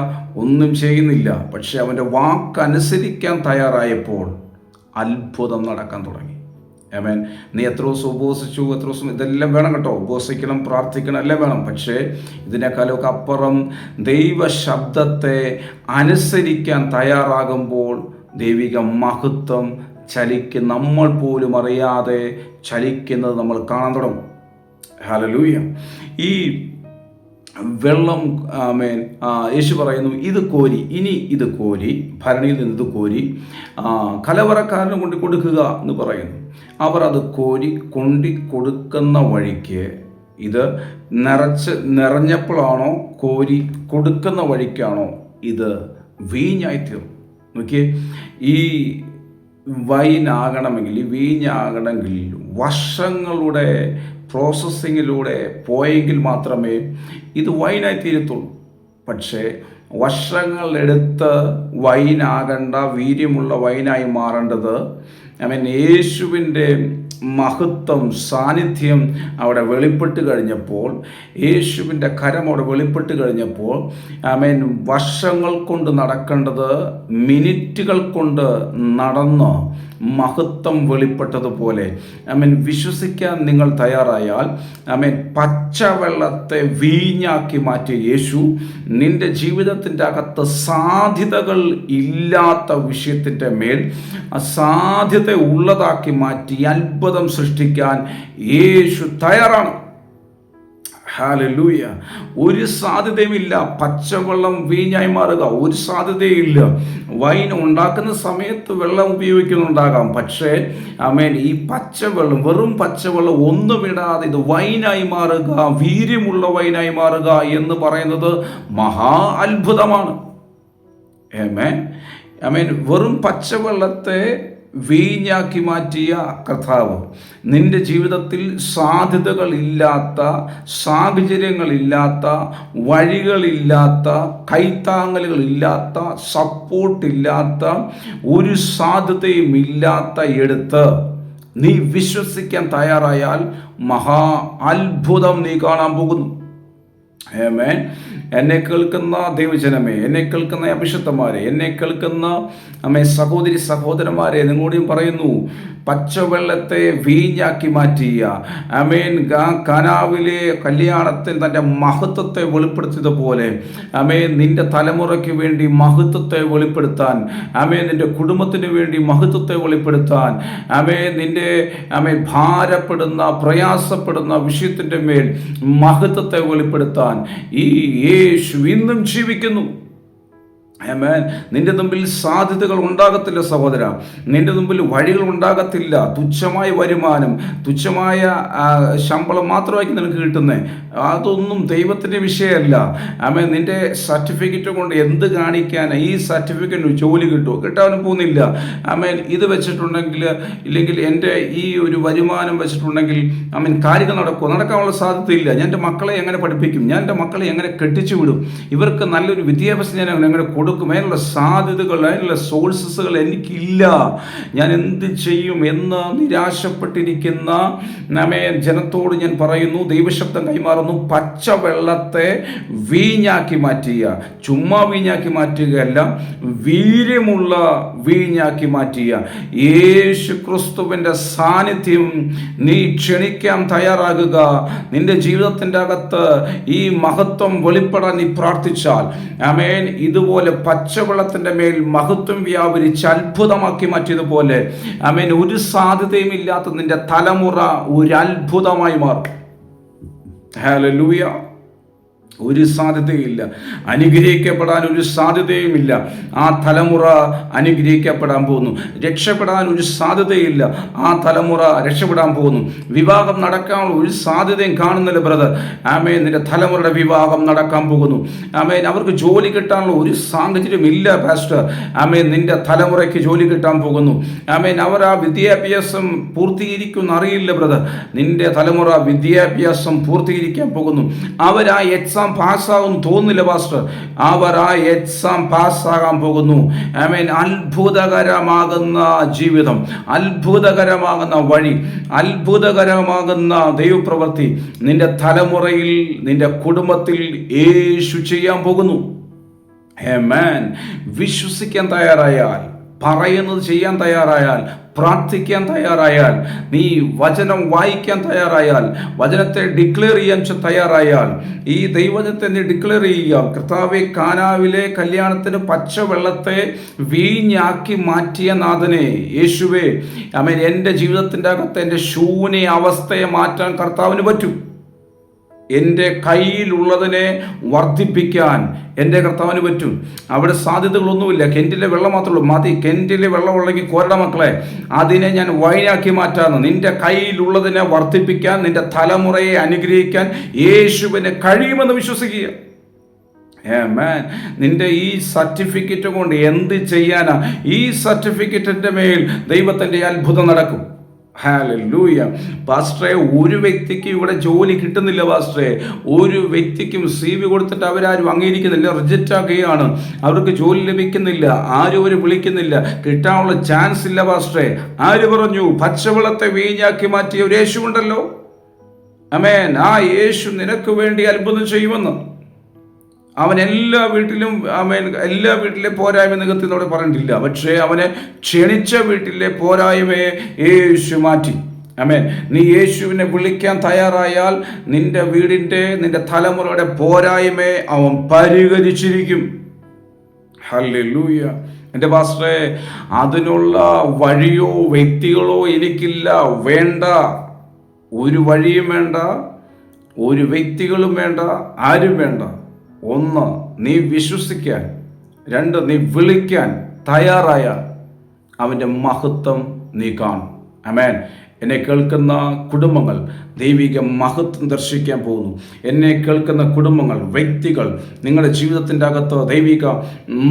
ഒന്നും ചെയ്യുന്നില്ല. പക്ഷെ അവൻ്റെ വാക്കനുസരിക്കാൻ തയ്യാറായപ്പോൾ അത്ഭുതം നടക്കാൻ തുടങ്ങി. നീ എത്ര ദിവസം ഉപവസിച്ചു, എത്ര ദിവസം, ഇതെല്ലാം വേണം കേട്ടോ. ഉപവസിക്കണം, പ്രാർത്ഥിക്കണം, എല്ലാം വേണം. പക്ഷേ ഇതിനേക്കാളൊക്കെ അപ്പുറം ദൈവശബ്ദത്തെ അനുസരിക്കാൻ തയ്യാറാകുമ്പോൾ ദൈവിക മഹത്വം ചലിക്കുന്ന, നമ്മൾ പോലും അറിയാതെ ചലിക്കുന്നത് നമ്മൾ കാണാൻ തുടങ്ങും. ഹല്ലേലൂയ. ഈ വെള്ളം യേശു പറയുന്നു, ഇത് കോരി, ഇനി ഇത് കോരി, ഭരണിയിൽ നിന്ന് ഇത് കോരി കലവറക്കാരന് കൊണ്ട് കൊടുക്കുക എന്ന് പറയുന്നു. അവർ അത് കോരി കൊടുക്കുന്ന വഴിക്ക്, ഇത് നിറഞ്ഞപ്പോഴാണോ കോരി കൊടുക്കുന്ന വഴിക്കാണോ ഇത് വീഞ്ഞായിത്തീർന്നു. നോക്കിയേ, ഈ വൈനാകണമെങ്കിൽ, ഈ വീഞ്ഞാകണമെങ്കിൽ വർഷങ്ങളുടെ പ്രോസസ്സിങ്ങിലൂടെ പോയെങ്കിൽ മാത്രമേ ഇത് വൈനായി തീരത്തുള്ളൂ. പക്ഷേ വർഷങ്ങളെടുത്ത് വൈനാകേണ്ട, വീര്യമുള്ള വൈനായി മാറേണ്ടത് യേശുവിൻ്റെ മഹത്വം, സാന്നിധ്യം അവിടെ വെളിപ്പെട്ട് കഴിഞ്ഞപ്പോൾ, യേശുവിൻ്റെ കരം അവിടെ വെളിപ്പെട്ട് കഴിഞ്ഞപ്പോൾ വർഷങ്ങൾ കൊണ്ട് നടക്കേണ്ടത് മിനിറ്റുകൾ കൊണ്ട് നടന്ന് മഹത്വം വെളിപ്പെട്ടതുപോലെ വിശ്വസിക്കാൻ നിങ്ങൾ തയ്യാറായാൽ പച്ചവെള്ളത്തെ വീഞ്ഞാക്കി മാറ്റിയ യേശു നിന്റെ ജീവിതത്തിൻ്റെ അകത്ത് സാധ്യതകൾ ഇല്ലാത്ത വിഷയത്തിൻ്റെ മേൽ സാധ്യത ഉള്ളതാക്കി മാറ്റി അത്ഭുതം സൃഷ്ടിക്കാൻ യേശു തയ്യാറാണ്. ഹല്ലേലൂയ. ഒരു സാധ്യതയുമില്ല പച്ചവെള്ളം വീഞ്ഞായി മാറുക, ഒരു സാധ്യതയില്ല. വൈൻ ഉണ്ടാക്കുന്ന സമയത്ത് വെള്ളം ഉപയോഗിക്കുന്നുണ്ടാകാം, പക്ഷേ ഈ പച്ചവെള്ളം, വെറും പച്ചവെള്ളം ഒന്നുമിടാതെ ഇത് വൈനായി മാറുക, വീര്യമുള്ള വൈനായി മാറുക എന്ന് പറയുന്നത് മഹാ അത്ഭുതമാണ്. വെറും പച്ചവെള്ളത്തെ വീഞ്ഞാക്കി മാറ്റിയ കർത്താവ് നിന്റെ ജീവിതത്തിൽ സാധ്യതകളില്ലാത്ത, സാഹചര്യങ്ങളില്ലാത്ത, വഴികളില്ലാത്ത, കൈത്താങ്ങലുകളില്ലാത്ത, സപ്പോർട്ടില്ലാത്ത, ഒരു സാധ്യതയും ഇല്ലാത്ത എടുത്ത് നീ വിശ്വസിക്കാൻ തയ്യാറായാൽ മഹാ അത്ഭുതം നീ കാണാൻ പോകുന്നു. എന്നെ കേൾക്കുന്ന ദൈവജനമേ, എന്നെ കേൾക്കുന്ന അഭിഷിക്തന്മാരെ, എന്നെ കേൾക്കുന്ന സഹോദരി സഹോദരന്മാരെ, നിങ്ങളോടും പറയുന്നു, പച്ചവെള്ളത്തെ വീഞ്ഞാക്കി മാറ്റിയ കാനാവിലെ കല്യാണത്തിൽ തൻ്റെ മഹത്വത്തെ വെളിപ്പെടുത്തിയതുപോലെ നിന്റെ തലമുറയ്ക്ക് വേണ്ടി മഹത്വത്തെ വെളിപ്പെടുത്താൻ, നിന്റെ കുടുംബത്തിന് വേണ്ടി മഹത്വത്തെ വെളിപ്പെടുത്താൻ, നിന്റെ ഭാരപ്പെടുന്ന, പ്രയാസപ്പെടുന്ന വിഷയത്തിൻ്റെ മേൽ മഹത്വത്തെ വെളിപ്പെടുത്താൻ ഈ യേശു ഇന്നും ജീവിക്കുന്നു. നിന്റെ മുമ്പിൽ സാധ്യതകൾ ഉണ്ടാകത്തില്ല സഹോദര, നിന്റെ മുമ്പിൽ വഴികൾ ഉണ്ടാകത്തില്ല. തുച്ഛമായ വരുമാനം, തുച്ഛമായ ശമ്പളം മാത്രമായിരിക്കും നിനക്ക് കിട്ടുന്നത്. അതൊന്നും ദൈവത്തിൻ്റെ വിഷയമല്ല. നിന്റെ സർട്ടിഫിക്കറ്റ് കൊണ്ട് എന്ത് കാണിക്കാൻ? ഈ സർട്ടിഫിക്കറ്റ് ജോലി കിട്ടുമോ? കിട്ടാനും പോകുന്നില്ല. ഇത് വെച്ചിട്ടുണ്ടെങ്കിൽ, ഇല്ലെങ്കിൽ എൻ്റെ ഈ ഒരു വരുമാനം വെച്ചിട്ടുണ്ടെങ്കിൽ കാര്യങ്ങൾ നടക്കുമോ? നടക്കാനുള്ള സാധ്യതയില്ല. ഞാൻ എൻ്റെ മക്കളെ എങ്ങനെ പഠിപ്പിക്കും? ഞാൻ എൻ്റെ മക്കളെ എങ്ങനെ കെട്ടിച്ചു വിടും? ഇവർക്ക് നല്ലൊരു വിദ്യാഭ്യാസം ഞാൻ എങ്ങനെ കൊടുക്കും? കൊടുക്കും, അതിനുള്ള സാധ്യതകൾ, അതിനുള്ള സോഴ്സസുകൾ എനിക്കില്ല, ഞാൻ എന്ത് ചെയ്യും എന്ന് നിരാശപ്പെട്ടിരിക്കുന്ന ജനത്തോട് ഞാൻ പറയുന്നു, ദൈവശബ്ദം കൈമാറുന്നു, പച്ചവെള്ളത്തെ വീഞ്ഞാക്കി മാറ്റുക. ചുമ്മാ വീഞ്ഞാക്കി മാറ്റുകയല്ല, വീര്യമുള്ള വീഞ്ഞാക്കി മാറ്റുക. യേശു ക്രിസ്തുവിൻ്റെ സാന്നിധ്യം നീ ക്ഷണിക്കാൻ തയ്യാറാകുക. നിന്റെ ജീവിതത്തിൻ്റെ അകത്ത് ഈ മഹത്വം വെളിപ്പെടാൻ നീ പ്രാർത്ഥിച്ചാൽ, ആമേൻ, ഇതുപോലെ പച്ചവെള്ളത്തിൻ്റെ മേൽ മഹത്വം വ്യാപരിച്ച് അത്ഭുതമാക്കി മാറ്റിയതുപോലെ, ആമേൻ, ഒരു സാധ്യതയും ഇല്ലാത്ത നിന്റെ തലമുറ ഒരു അത്ഭുതമായി മാറും. ഹല്ലേലൂയ. ഒരു സാധ്യതയില്ല, അനുഗ്രഹിക്കപ്പെടാൻ ഒരു സാധ്യതയുമില്ല. ആ തലമുറ അനുഗ്രഹിക്കപ്പെടാൻ പോകുന്നു. രക്ഷപ്പെടാൻ ഒരു സാധ്യതയില്ല, ആ തലമുറ രക്ഷപ്പെടാൻ പോകുന്നു. വിവാഹം നടക്കാനുള്ള ഒരു സാധ്യതയും കാണുന്നില്ല ബ്രദർ. ആമേൻ, നിന്റെ തലമുറയുടെ വിവാഹം നടക്കാൻ പോകുന്നു. ആമേൻ, അവർക്ക് ജോലി കിട്ടാനുള്ള ഒരു സാഹചര്യം ഇല്ല പാസ്റ്റർ. ആമേൻ, നിന്റെ തലമുറയ്ക്ക് ജോലി കിട്ടാൻ പോകുന്നു. ആമേൻ, അവർ ആ വിദ്യാഭ്യാസം പൂർത്തീകരിക്കുമെന്ന് അറിയില്ല ബ്രദർ. നിന്റെ തലമുറ വിദ്യാഭ്യാസം പൂർത്തീകരിക്കാൻ പോകുന്നു. അവർ ആ എക്സാം പാസ്സാകും തോന്നുന്നില്ല പാസ്റ്റർ. അവർ ആ എക്സാം പാസ്സാകാൻ പോകുന്നു. ആമേൻ, അത്ഭുതകരമാകുന്ന ജീവിതം, അത്ഭുതകരമാകുന്ന വഴി, അത്ഭുതകരമാകുന്ന ദൈവപ്രവൃത്തി നിന്റെ തലമുറയിൽ, നിന്റെ കുടുംബത്തിൽ യേശു ചെയ്യാൻ പോകുന്നു. ആമേൻ. വിശ്വസിക്കാൻ തയ്യാറായാൽ, പറയുന്നത് ചെയ്യാൻ തയ്യാറായാൽ, പ്രാർത്ഥിക്കാൻ തയ്യാറായാൽ, നീ വചനം വായിക്കാൻ തയ്യാറായാൽ, വചനത്തെ ഡിക്ലെയർ ചെയ്യാൻ തയ്യാറായാൽ, ഈ ദൈവവചനത്തെ നീ ഡിക്ലെയർ ചെയ്യുക. കർത്താവേ, കാനാവിലെ കല്യാണത്തിന് പച്ചവെള്ളത്തെ വീഞ്ഞാക്കി മാറ്റിയ നാഥനെ, യേശുവേ, ആമേൻ, എൻ്റെ ജീവിതത്തിൻ്റെ അകത്ത് എൻ്റെ ശൂന്യ അവസ്ഥയെ മാറ്റാൻ കർത്താവിന് പറ്റും. എൻ്റെ കയ്യിലുള്ളതിനെ വർദ്ധിപ്പിക്കാൻ എൻ്റെ കർത്താവിന് പറ്റും. അവിടെ സാധ്യതകളൊന്നുമില്ല, കെൻറ്റിലെ വെള്ളം മാത്രമേ ഉള്ളൂ. മതി, കെൻറ്റിലെ വെള്ളമുള്ളെങ്കിൽ കോരട മക്കളെ, അതിനെ ഞാൻ വഴിയാക്കി മാറ്റാമെന്ന്. നിൻ്റെ കയ്യിലുള്ളതിനെ വർദ്ധിപ്പിക്കാൻ, നിൻ്റെ തലമുറയെ അനുഗ്രഹിക്കാൻ യേശുവിന് കഴിയുമെന്ന് വിശ്വസിക്കുക. ആമേൻ. നിന്റെ ഈ സർട്ടിഫിക്കറ്റ് കൊണ്ട് എന്ത് ചെയ്യാനാ? ഈ സർട്ടിഫിക്കറ്റിൻ്റെ മേൽ ദൈവത്തിൻ്റെ അത്ഭുതം നടക്കും. ഹല്ലേലൂയ. പാസ്റ്ററെ, ഒരു വ്യക്തിക്ക് ഇവിടെ ജോലി കിട്ടുന്നില്ല പാസ്റ്ററെ. ഒരു വ്യക്തിക്കും CV കൊടുത്തിട്ട് അവരാരും അംഗീകരിക്കുന്നില്ല, റിജക്റ്റ് ആക്കുകയാണ്. അവർക്ക് ജോലി ലഭിക്കുന്നില്ല, ആരും അവർ വിളിക്കുന്നില്ല, കിട്ടാനുള്ള ചാൻസ് ഇല്ല പാസ്റ്ററെ. ആര് പറഞ്ഞു? പച്ചവെള്ളത്തെ വീഞ്ഞാക്കി മാറ്റിയ ഒരു യേശു ഉണ്ടല്ലോ. ആമേൻ. ആ യേശു നിനക്ക് വേണ്ടി അത്ഭുതം ചെയ്യുമെന്ന്. അവൻ എല്ലാ വീട്ടിലും, ആമേൻ, എല്ലാ വീട്ടിലെ പോരായ്മ നികത്തി എന്നോട് പറഞ്ഞിട്ടില്ല. പക്ഷേ അവനെ ക്ഷണിച്ച വീട്ടിലെ പോരായ്മയെ യേശു മാറ്റി. ആമേൻ. നീ യേശുവിനെ വിളിക്കാൻ തയ്യാറായാൽ നിന്റെ വീടിൻ്റെ, നിന്റെ തലമുറയുടെ പോരായ്മയെ അവൻ പരിഹരിച്ചിരിക്കും. ഹല്ലേലൂയ. എൻ്റെ പാസ്റ്ററെ, അതിനുള്ള വഴിയോ വ്യക്തികളോ എനിക്കില്ല. വേണ്ട, ഒരു വഴിയും വേണ്ട, ഒരു വ്യക്തികളും വേണ്ട, ആരും വേണ്ട. ഒന്ന്, നീ വിശ്വസിക്കാൻ. രണ്ട്, നീ വിളിക്കാൻ തയ്യാറായാൽ അവൻ്റെ മഹത്വം നീ കാണും. ആമേൻ. എന്നെ കേൾക്കുന്ന കുടുംബങ്ങൾ ദൈവിക മഹത്വം ദർശിക്കാൻ പോകുന്നു. എന്നെ കേൾക്കുന്ന കുടുംബങ്ങൾ, വ്യക്തികൾ, നിങ്ങളുടെ ജീവിതത്തിൻ്റെ അകത്ത് ദൈവിക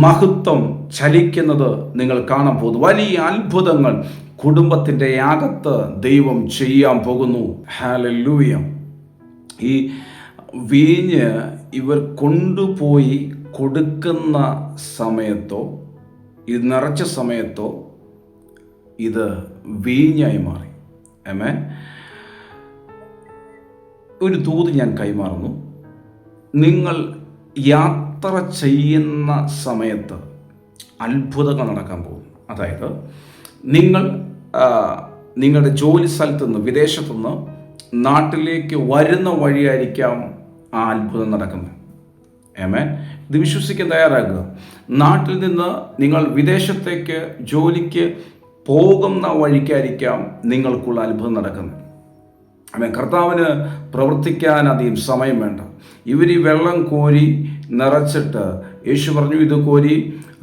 മഹത്വം ചലിക്കുന്നത് നിങ്ങൾ കാണാൻ പോകുന്നു. വലിയ അത്ഭുതങ്ങൾ കുടുംബത്തിൻ്റെ അകത്ത് ദൈവം ചെയ്യാൻ പോകുന്നു. ഹല്ലേലൂയ. ഈ വീഞ്ഞ് ഇവർ കൊണ്ടുപോയി കൊടുക്കുന്ന സമയത്തോ, ഇത് നിറച്ച സമയത്തോ ഇത് വീഞ്ഞായി മാറി. ആമേൻ. ഒരു ദൂത് ഞാൻ കൈമാറുന്നു. നിങ്ങൾ യാത്ര ചെയ്യുന്ന സമയത്ത് അത്ഭുതങ്ങൾ നടക്കാൻ പോകും. അതായത് നിങ്ങൾ നിങ്ങളുടെ ജോലി സ്ഥലത്തുനിന്ന്, വിദേശത്തുനിന്ന് നാട്ടിലേക്ക് വരുന്ന വഴിയായിരിക്കാം ആ അത്ഭുതം നടക്കുന്നത്. ആമേൻ. ഇത് വിശ്വസിക്കാൻ തയ്യാറാകുക. നാട്ടിൽ നിന്ന് നിങ്ങൾ വിദേശത്തേക്ക് ജോലിക്ക് പോകുന്ന വഴിക്കായിരിക്കാം നിങ്ങൾക്കുള്ള അത്ഭുതം നടക്കുന്നത്. ആമേൻ. കർത്താവിന് പ്രവർത്തിക്കാൻ അധികം സമയം വേണ്ട. ഇവർ ഈ വെള്ളം കോരി നിറച്ചിട്ട്, യേശു പറഞ്ഞു, ഇത് കോരി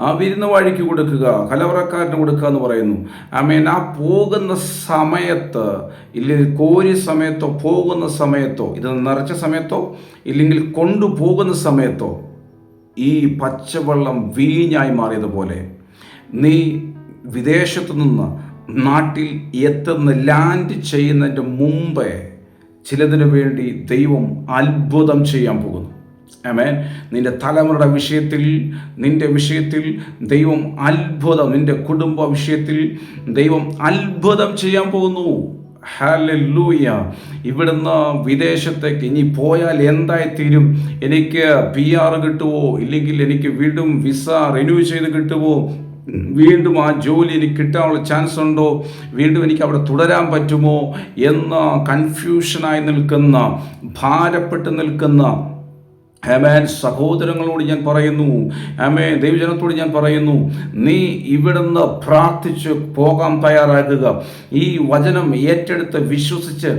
ആ വരുന്ന വഴിക്ക് കൊടുക്കുക, കലവറക്കാരന് കൊടുക്കുക എന്ന് പറയുന്നു. ആമേൻ. ആ പോകുന്ന സമയത്ത്, ഇല്ലെങ്കിൽ കോരി സമയത്തോ പോകുന്ന സമയത്തോ, ഇത് നിറച്ച സമയത്തോ ഇല്ലെങ്കിൽ കൊണ്ടുപോകുന്ന സമയത്തോ ഈ പച്ചവെള്ളം വീഞ്ഞായി മാറിയതുപോലെ നീ വിദേശത്തു നിന്ന് നാട്ടിൽ എത്തുന്ന, ലാൻഡ് ചെയ്യുന്നതിൻ്റെ മുമ്പേ ചിലതിനു വേണ്ടി ദൈവം അത്ഭുതം ചെയ്യാൻ പോകുന്നു. ആമേൻ. നിന്റെ തലമുറയുടെ വിഷയത്തിൽ, നിന്റെ വിഷയത്തിൽ ദൈവം അത്ഭുതം, നിന്റെ കുടുംബ വിഷയത്തിൽ ദൈവം അത്ഭുതം ചെയ്യാൻ പോകുന്നു. ഹല്ലേലൂയ. ഇവിടുന്ന് വിദേശത്തേക്ക് ഇനി പോയാൽ എന്തായിത്തീരും? എനിക്ക് PR കിട്ടുമോ? ഇല്ലെങ്കിൽ എനിക്ക് വീണ്ടും വിസ റിന്യൂ ചെയ്ത് കിട്ടുമോ? വീണ്ടും ആ ജോലി എനിക്ക് കിട്ടാനുള്ള ചാൻസ് ഉണ്ടോ? വീണ്ടും എനിക്ക് അവിടെ തുടരാൻ പറ്റുമോ എന്ന കൺഫ്യൂഷനായി നിൽക്കുന്ന, ഭാരപ്പെട്ട് നിൽക്കുന്ന ആമേൻ സഹോദരങ്ങളോട് ഞാൻ പറയുന്നു, ആമേൻ ദൈവജനത്തോട് ഞാൻ പറയുന്നു, നീ ഇവിടുന്ന് പ്രാർത്ഥിച്ച് പോകാൻ തയ്യാറാകുക. ഈ വചനം ഏറ്റെടുത്ത് വിശ്വസിച്ച്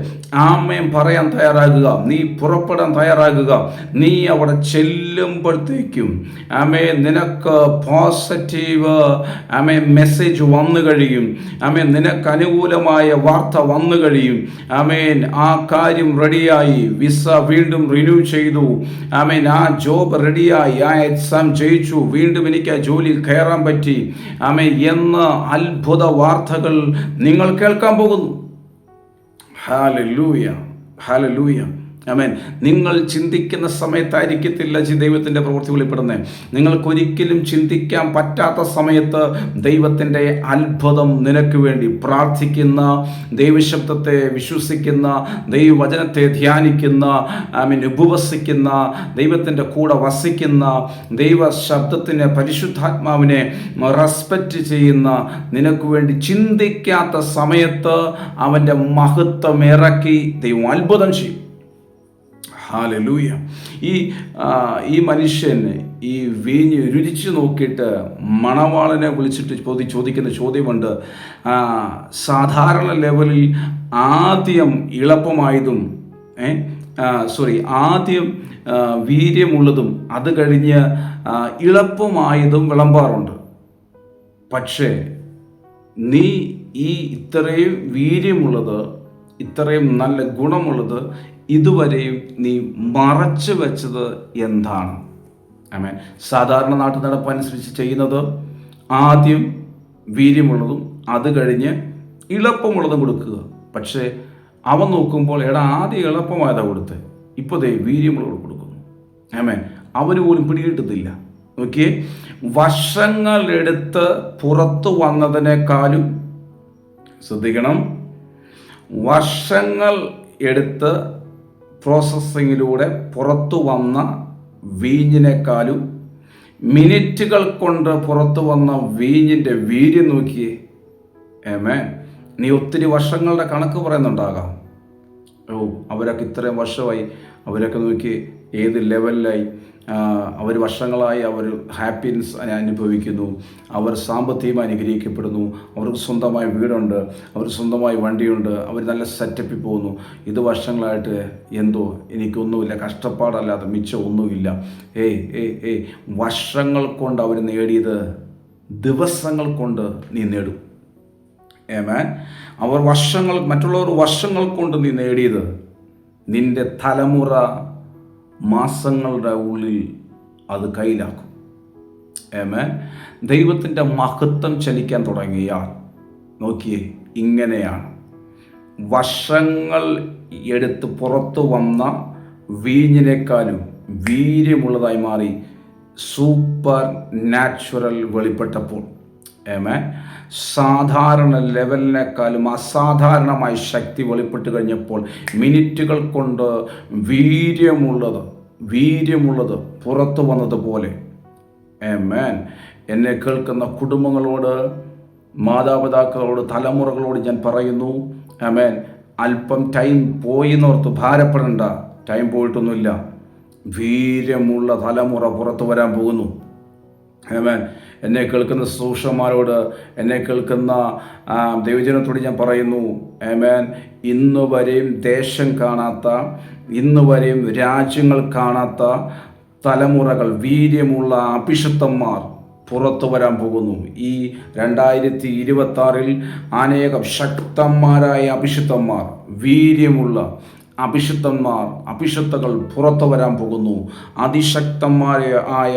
ആമേൻ പറയാൻ തയ്യാറാകുക. നീ പുറപ്പെടാൻ തയ്യാറാകുക. നീ അവിടെ ചെല്ലുമ്പോഴത്തേക്കും ആമേൻ നിനക്ക് പോസിറ്റീവ് ആമേൻ മെസ്സേജ് വന്നു കഴിയും. ആമേൻ നിനക്ക് അനുകൂലമായ വാർത്ത വന്നു കഴിയും. ആമേൻ ആ കാര്യം റെഡിയായി, വിസ വീണ്ടും റിന്യൂ ചെയ്തു, ആമേൻ ആ ജോബ് റെഡിയായി, ആ എക്സാം ജയിച്ചു, വീണ്ടും എനിക്ക് ആ ജോലിയിൽ കയറാൻ പറ്റി, ആമേൻ എന്ന അത്ഭുത വാർത്തകൾ നിങ്ങൾ കേൾക്കാൻ പോകുന്നു. ഹല്ലേലൂയ, ഹല്ലേലൂയ, ആമേൻ. നിങ്ങൾ ചിന്തിക്കുന്ന സമയത്തായിരിക്കത്തില്ല ദൈവത്തിൻ്റെ പ്രവൃത്തി വെളിപ്പെടുന്നത്. നിങ്ങൾക്കൊരിക്കലും ചിന്തിക്കാൻ പറ്റാത്ത സമയത്ത് ദൈവത്തിൻ്റെ അത്ഭുതം നിനക്ക് വേണ്ടി പ്രാർത്ഥിക്കുന്ന, ദൈവശബ്ദത്തെ വിശ്വസിക്കുന്ന, ദൈവവചനത്തെ ധ്യാനിക്കുന്ന, ആമേൻ ഉപവസിക്കുന്ന, ദൈവത്തിൻ്റെ കൂടെ വസിക്കുന്ന, ദൈവശബ്ദത്തിനെ, പരിശുദ്ധാത്മാവിനെ റെസ്പെക്റ്റ് ചെയ്യുന്ന, നിനക്ക് വേണ്ടി ചിന്തിക്കാത്ത സമയത്ത് അവൻ്റെ മഹത്വം ഇറക്കി ദൈവം അത്ഭുതം ചെയ്യും. ഹല്ലേലൂയ. ഈ മനുഷ്യൻ ഈ വീഞ്ഞ് രുചിച്ച് നോക്കിയിട്ട് മണവാളനെ വിളിച്ചിട്ട് ചോദിക്കുന്ന ചോദ്യമുണ്ട്. സാധാരണ ലെവലിൽ ആദ്യം ഇളപ്പമായതും ആദ്യം വീര്യമുള്ളതും അത് കഴിഞ്ഞ് ഇളപ്പമായതും വിളമ്പാറുണ്ട്. പക്ഷേ നീ ഈ ഇത്രയും വീര്യമുള്ളത്, ഇത്രയും നല്ല ഗുണമുള്ളത് ഇതുവരെയും നീ മറച്ചു വെച്ചത് എന്താണ്? ആമേൻ. സാധാരണ നാട്ടു നടപ്പനുസരിച്ച് ചെയ്യുന്നത് ആദ്യം വീര്യമുള്ളതും അത് കഴിഞ്ഞ് എളുപ്പമുള്ളതും കൊടുക്കുക. പക്ഷേ അവൻ നോക്കുമ്പോൾ ആദ്യം എളുപ്പമായതാ കൊടുത്തത്, ഇപ്പോൾ വീര്യമുള്ളത് കൊടുക്കുന്നു. ആമേൻ. അവന് പോലും പിടികിട്ടത്തില്ല. നോക്കിയേ, വർഷങ്ങളെടുത്ത് പുറത്തു വന്നതിനേക്കാളും, ശ്രദ്ധിക്കണം, വർഷങ്ങൾ എടുത്ത് പ്രോസസ്സിങ്ങിലൂടെ പുറത്തു വന്ന വീഞ്ഞിനേക്കാളും മിനിറ്റുകൾ കൊണ്ട് പുറത്തു വന്ന വീഞ്ഞിൻ്റെ വീര്യം നോക്കിയേ. ആമേൻ. നീ ഒത്തിരി വർഷങ്ങളുടെ കണക്ക് പറയുന്നുണ്ടാകാം. അവരൊക്കെ ഇത്രയും വർഷമായി, അവരൊക്കെ നോക്കി ഏത് ലെവലിലായി, അവർ വർഷങ്ങളായി അവർ ഹാപ്പിനെസ് അനുഭവിക്കുന്നു, അവർ സാമ്പത്തികമായി അനുഗ്രഹിക്കപ്പെടുന്നു, അവർക്ക് സ്വന്തമായ വീടുണ്ട്, അവർക്ക് സ്വന്തമായി വണ്ടിയുണ്ട്, അവർ നല്ല സെറ്റപ്പിൽ പോകുന്നു. ഇത് വർഷങ്ങളായിട്ട് എന്തോ എനിക്കൊന്നുമില്ല, കഷ്ടപ്പാടല്ലാതെ മിച്ചം ഒന്നുമില്ല. വർഷങ്ങൾ കൊണ്ട് അവർ നേടിയത് ദിവസങ്ങൾ കൊണ്ട് നീ നേടും. ആമേൻ. മറ്റുള്ളവർ വർഷങ്ങൾ കൊണ്ട് നീ നേടിയത് നിന്റെ തലമുറ മാസങ്ങളുടെ ഉള്ളിൽ അത് കയ്യിലാക്കും. ആമേൻ. ദൈവത്തിൻ്റെ മഹത്വം ചലിക്കാൻ തുടങ്ങിയാൽ നോക്കിയേ, ഇങ്ങനെയാണ് വർഷങ്ങൾ എടുത്ത് പുറത്തു വന്ന വീഞ്ഞിനേക്കാളും വീര്യമുള്ളതായി മാറി സൂപ്പർ നാച്ചുറൽ വെളിപ്പെട്ടപ്പോൾ. ആമേൻ. സാധാരണ ലെവലിനേക്കാളും അസാധാരണമായ ശക്തി വെളിപ്പെട്ട് കഴിഞ്ഞപ്പോൾ മിനിറ്റുകൾ കൊണ്ട് വീര്യമുള്ളത് പുറത്തു വന്നതുപോലെ. ആമേൻ. എന്നെ കേൾക്കുന്ന കുടുംബങ്ങളോട്, മാതാപിതാക്കളോട്, തലമുറകളോട് ഞാൻ പറയുന്നു, ആമേൻ, അല്പം ടൈം പോയി എന്നോർത്ത് ഭാരപ്പെടേണ്ട. ടൈം പോയിട്ടൊന്നുമില്ല. വീര്യമുള്ള തലമുറ പുറത്തു വരാൻ പോകുന്നു. ആമേൻ. എന്നെ കേൾക്കുന്ന സൂക്ഷ്മന്മാരോട്, എന്നെ കേൾക്കുന്ന ദൈവജനത്തോട് ഞാൻ പറയുന്നു, ആമേൻ, ഇന്ന് വരെയും ദേശം കാണാത്ത, ഇന്ന് വരെയും രാജ്യങ്ങൾ കാണാത്ത തലമുറകൾ, വീര്യമുള്ള അഭിഷിക്തന്മാർ പുറത്തു വരാൻ പോകുന്നു. ഈ 2026 അനേകം ശക്തന്മാരായ അഭിഷിക്തന്മാർ, വീര്യമുള്ള അഭിഷിക്തകൾ പുറത്തു വരാൻ പോകുന്നു. അതിശക്തന്മാരായ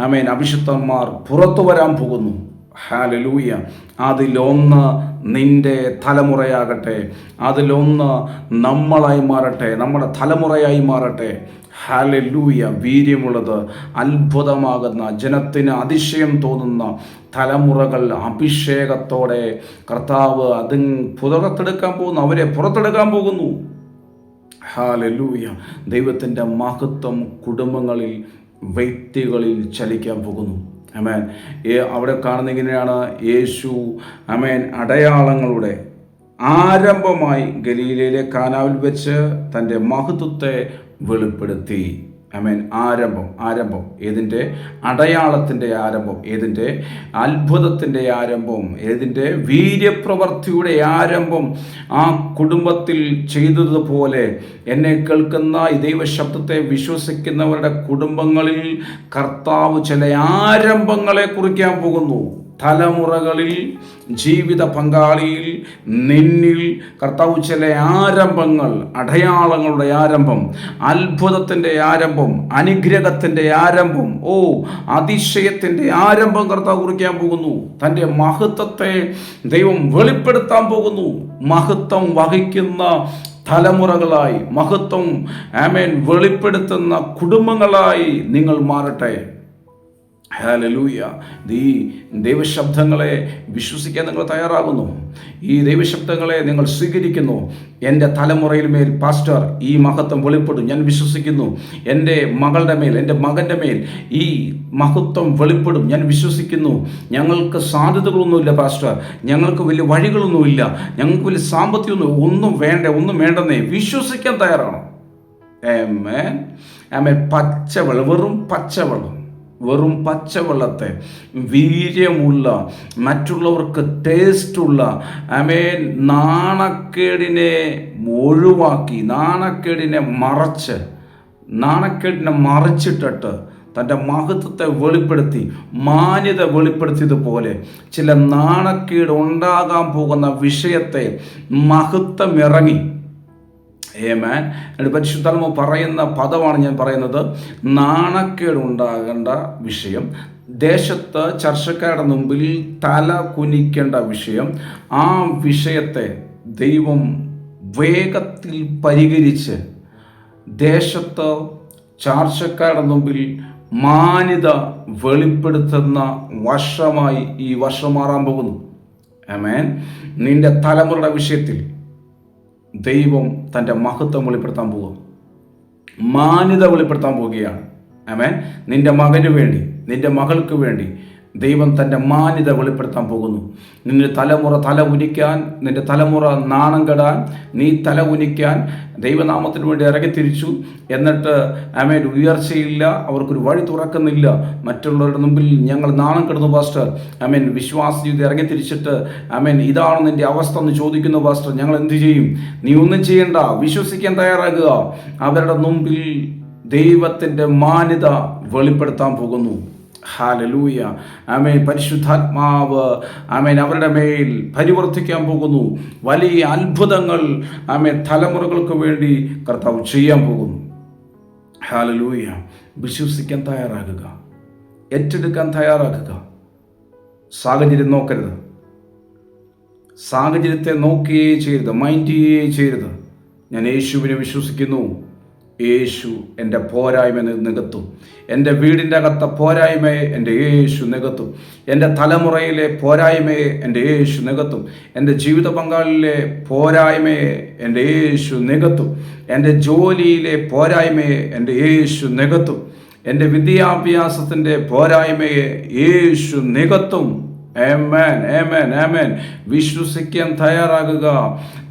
ആമേൻ അഭിഷിക്തന്മാർ പുറത്തു വരാൻ പോകുന്നു. ഹല്ലേലൂയ. അതിലൊന്ന് നിന്റെ തലമുറയാകട്ടെ, അതിലൊന്ന് നമ്മളായി മാറട്ടെ, നമ്മുടെ തലമുറയായി മാറട്ടെ. ഹല്ലേലൂയ. വീര്യമുള്ളത്, അത്ഭുതമാകുന്ന, ജനത്തിന് അതിശയം തോന്നുന്ന തലമുറകൾ അഭിഷേകത്തോടെ കർത്താവ് പുറത്തെടുക്കാൻ പോകുന്നു, അവരെ പുറത്തെടുക്കാൻ പോകുന്നു. ഹല്ലേലൂയ. ദൈവത്തിൻ്റെ മഹത്വം കുടുംബങ്ങളിൽ, വ്യക്തികളിൽ ചലിക്കാൻ പോകുന്നു. ആമേൻ. അവിടെ കാണുന്ന ഇങ്ങനെയാണ്, യേശു ആമേൻ അടയാളങ്ങളുടെ ആരംഭമായി ഗലീലയിലെ കാനാവിൽ വെച്ച് തൻ്റെ മഹത്വത്തെ വെളിപ്പെടുത്തി. ആമേൻ. ആരംഭം ഏതിൻ്റെ? അടയാളത്തിൻ്റെ ആരംഭം, ഏതിൻ്റെ? അത്ഭുതത്തിൻ്റെ ആരംഭം, ഏതിൻ്റെ? വീര്യപ്രവർത്തിയുടെ ആരംഭം. ആ കുടുംബത്തിൽ ചെയ്തതുപോലെ എന്നെ കേൾക്കുന്ന ഈ ദൈവശബ്ദത്തെ വിശ്വസിക്കുന്നവരുടെ കുടുംബങ്ങളിൽ കർത്താവ് ചില ആരംഭങ്ങളെ കുറിക്കാൻ പോകുന്നു. തലമുറകളിൽ, ജീവിത പങ്കാളിയിൽ, നിന്നിൽ കർത്താവ് ചില ആരംഭങ്ങൾ, അടയാളങ്ങളുടെ ആരംഭം, അത്ഭുതത്തിൻ്റെ ആരംഭം, അനുഗ്രഹത്തിൻ്റെ ആരംഭം, അതിശയത്തിൻ്റെ ആരംഭം കർത്താവ് കുറിക്കാൻ പോകുന്നു. തൻ്റെ മഹത്വത്തെ ദൈവം വെളിപ്പെടുത്താൻ പോകുന്നു. മഹത്വം വഹിക്കുന്ന തലമുറകളായി, മഹത്വം ആമേൻ വെളിപ്പെടുത്തുന്ന കുടുംബങ്ങളായി നിങ്ങൾ മാറട്ടെ. ഹല്ലേലൂയ. ഈ ദൈവശബ്ദങ്ങളെ വിശ്വസിക്കാൻ നിങ്ങൾ തയ്യാറാകുന്നു? ഈ ദൈവശബ്ദങ്ങളെ നിങ്ങൾ സ്വീകരിക്കുന്നു? എൻ്റെ തലമുറയിൽ മേൽ പാസ്റ്റർ ഈ മഹത്വം വെളിപ്പെടും, ഞാൻ വിശ്വസിക്കുന്നു. എൻ്റെ മകളുടെ മേൽ, എൻ്റെ മകൻ്റെ മേൽ ഈ മഹത്വം വെളിപ്പെടും, ഞാൻ വിശ്വസിക്കുന്നു. ഞങ്ങൾക്ക് സാധ്യതകളൊന്നുമില്ല പാസ്റ്റർ, ഞങ്ങൾക്ക് വലിയ വഴികളൊന്നുമില്ല, ഞങ്ങൾക്ക് വലിയ സാമ്പത്തികമൊന്നും ഒന്നും വേണ്ടെന്നേ വിശ്വസിക്കാൻ തയ്യാറാണ്. ആമേൻ. ആമേൻ. വെറും പച്ചവെള്ളത്തെ, വീര്യമുള്ള, മറ്റുള്ളവർക്ക് ടേസ്റ്റുള്ള, ആമേൻ, നാണക്കേടിനെ ഒഴിവാക്കി, നാണക്കേടിനെ മറച്ചിട്ടിട്ട് തൻ്റെ മഹത്വത്തെ വെളിപ്പെടുത്തി, മാന്യത വെളിപ്പെടുത്തിയതുപോലെ ചില നാണക്കേട് ഉണ്ടാകാൻ പോകുന്ന വിഷയത്തെ മഹത്വം ഇറങ്ങി. ആമേൻ. പരിശുദ്ധാത്മാവ് പറയുന്ന പദമാണ് ഞാൻ പറയുന്നത്. നാണക്കേടുണ്ടാകേണ്ട വിഷയം, ദേശത്ത് ചർച്ചക്കാരുടെ മുമ്പിൽ തല കുനിക്കേണ്ട വിഷയം, ആ വിഷയത്തെ ദൈവം വേഗത്തിൽ പരിഹരിച്ച് ദേശത്ത് ചർച്ചക്കാരുടെ മുമ്പിൽ മാന്യത വെളിപ്പെടുത്തുന്ന വർഷമായി ഈ വർഷം മാറാൻ പോകുന്നു. ആമേൻ. നിന്റെ തലമുറയുടെ വിഷയത്തിൽ ദൈവം തൻ്റെ മഹത്വം വെളിപ്പെടുത്താൻ പോവുക, മാന്യത വെളിപ്പെടുത്താൻ പോവുകയാണ്. ആമേൻ. നിന്റെ മകന് വേണ്ടി, നിന്റെ മകൾക്ക് വേണ്ടി ദൈവം തൻ്റെ മാന്യത വെളിപ്പെടുത്താൻ പോകുന്നു. നിന്റെ തലമുറ തല ഉനിക്കാൻ, നിന്റെ തലമുറ നാണം കെടാൻ, നീ തല ഉനിക്കാൻ ദൈവനാമത്തിന് വേണ്ടി ഇറങ്ങിത്തിരിച്ചു. എന്നിട്ട് ആമേൻ ഉയർച്ചയില്ല, അവർക്കൊരു വഴി തുറക്കുന്നില്ല. മറ്റുള്ളവരുടെ മുമ്പിൽ ഞങ്ങൾ നാണം കെടുന്നു പാസ്റ്റർ. ആമേൻ. വിശ്വാസ ജീവിതം ഇറങ്ങിത്തിരിച്ചിട്ട് ആമേൻ ഇതാണ് നിന്റെ അവസ്ഥ എന്ന് ചോദിക്കുന്നു പാസ്റ്റർ. ഞങ്ങൾ എന്ത് ചെയ്യും? നീ ഒന്നും ചെയ്യണ്ട, വിശ്വസിക്കാൻ തയ്യാറാകുക. അവരുടെ മുമ്പിൽ ദൈവത്തിൻ്റെ മാന്യത വെളിപ്പെടുത്താൻ പോകുന്നു. ഹല്ലേലൂയ. ആമേൻ. പരിശുദ്ധാത്മാവ് ആമേൻ അവരുടെ മേൽ പരിവർത്തിക്കാൻ പോകുന്നു. വലിയ അത്ഭുതങ്ങൾ ആമേൻ തലമുറകൾക്ക് വേണ്ടി കർത്താവ് ചെയ്യാൻ പോകുന്നു. ഹല്ലേലൂയ. വിശ്വസിക്കാൻ തയ്യാറാകുക, ഏറ്റെടുക്കാൻ തയ്യാറാകുക. സാഹചര്യം നോക്കരുത്, സാഹചര്യത്തെ നോക്കുകയേ ചെയ്യരുത്, മൈൻഡ് ചെയ്യരുത്. ഞാൻ യേശുവിനെ വിശ്വസിക്കുന്നു. യേശു എൻ്റെ പോരായ്മ നികത്തും. എൻ്റെ വീടിൻ്റെ അകത്തെ പോരായ്മയെ എൻ്റെ യേശു നികത്തും. എൻ്റെ തലമുറയിലെ പോരായ്മയെ എൻ്റെ യേശു നികത്തും. എൻ്റെ ജീവിത പങ്കാളിലെ പോരായ്മയെ എൻ്റെ യേശു നികത്തും. എൻ്റെ ജോലിയിലെ പോരായ്മയെ എൻ്റെ യേശു നികത്തും. എൻ്റെ വിദ്യാഭ്യാസത്തിൻ്റെ പോരായ്മയെ യേശു നികത്തും. ആമേൻ, ആമേൻ, ആമേൻ. വിശ്വസിക്കാൻ തയ്യാറാകുക.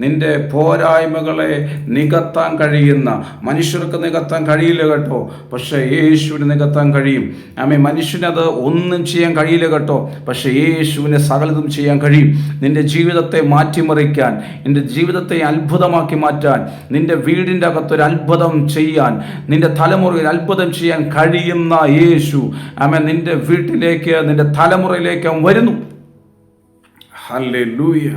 നിന്റെ പോരായ്മകളെ നികത്താൻ കഴിയുന്ന, മനുഷ്യർക്ക് നികത്താൻ കഴിയില്ല കേട്ടോ, പക്ഷേ യേശുവിന് നികത്താൻ കഴിയും. ആമേൻ. മനുഷ്യനത് ഒന്നും ചെയ്യാൻ കഴിയില്ല കേട്ടോ, പക്ഷേ യേശുവിന് സകലതും ചെയ്യാൻ കഴിയും. നിന്റെ ജീവിതത്തെ മാറ്റിമറിക്കാൻ, നിന്റെ ജീവിതത്തെ അത്ഭുതമാക്കി മാറ്റാൻ, നിന്റെ വീടിൻ്റെ അകത്തൊരു അത്ഭുതം ചെയ്യാൻ, നിന്റെ തലമുറയിൽ അത്ഭുതം ചെയ്യാൻ കഴിയുന്ന യേശു ആമേൻ നിന്റെ വീട്ടിലേക്ക്, നിന്റെ തലമുറയിലേക്ക് അവൻ വരുന്നു. ഹല്ലേലൂയ.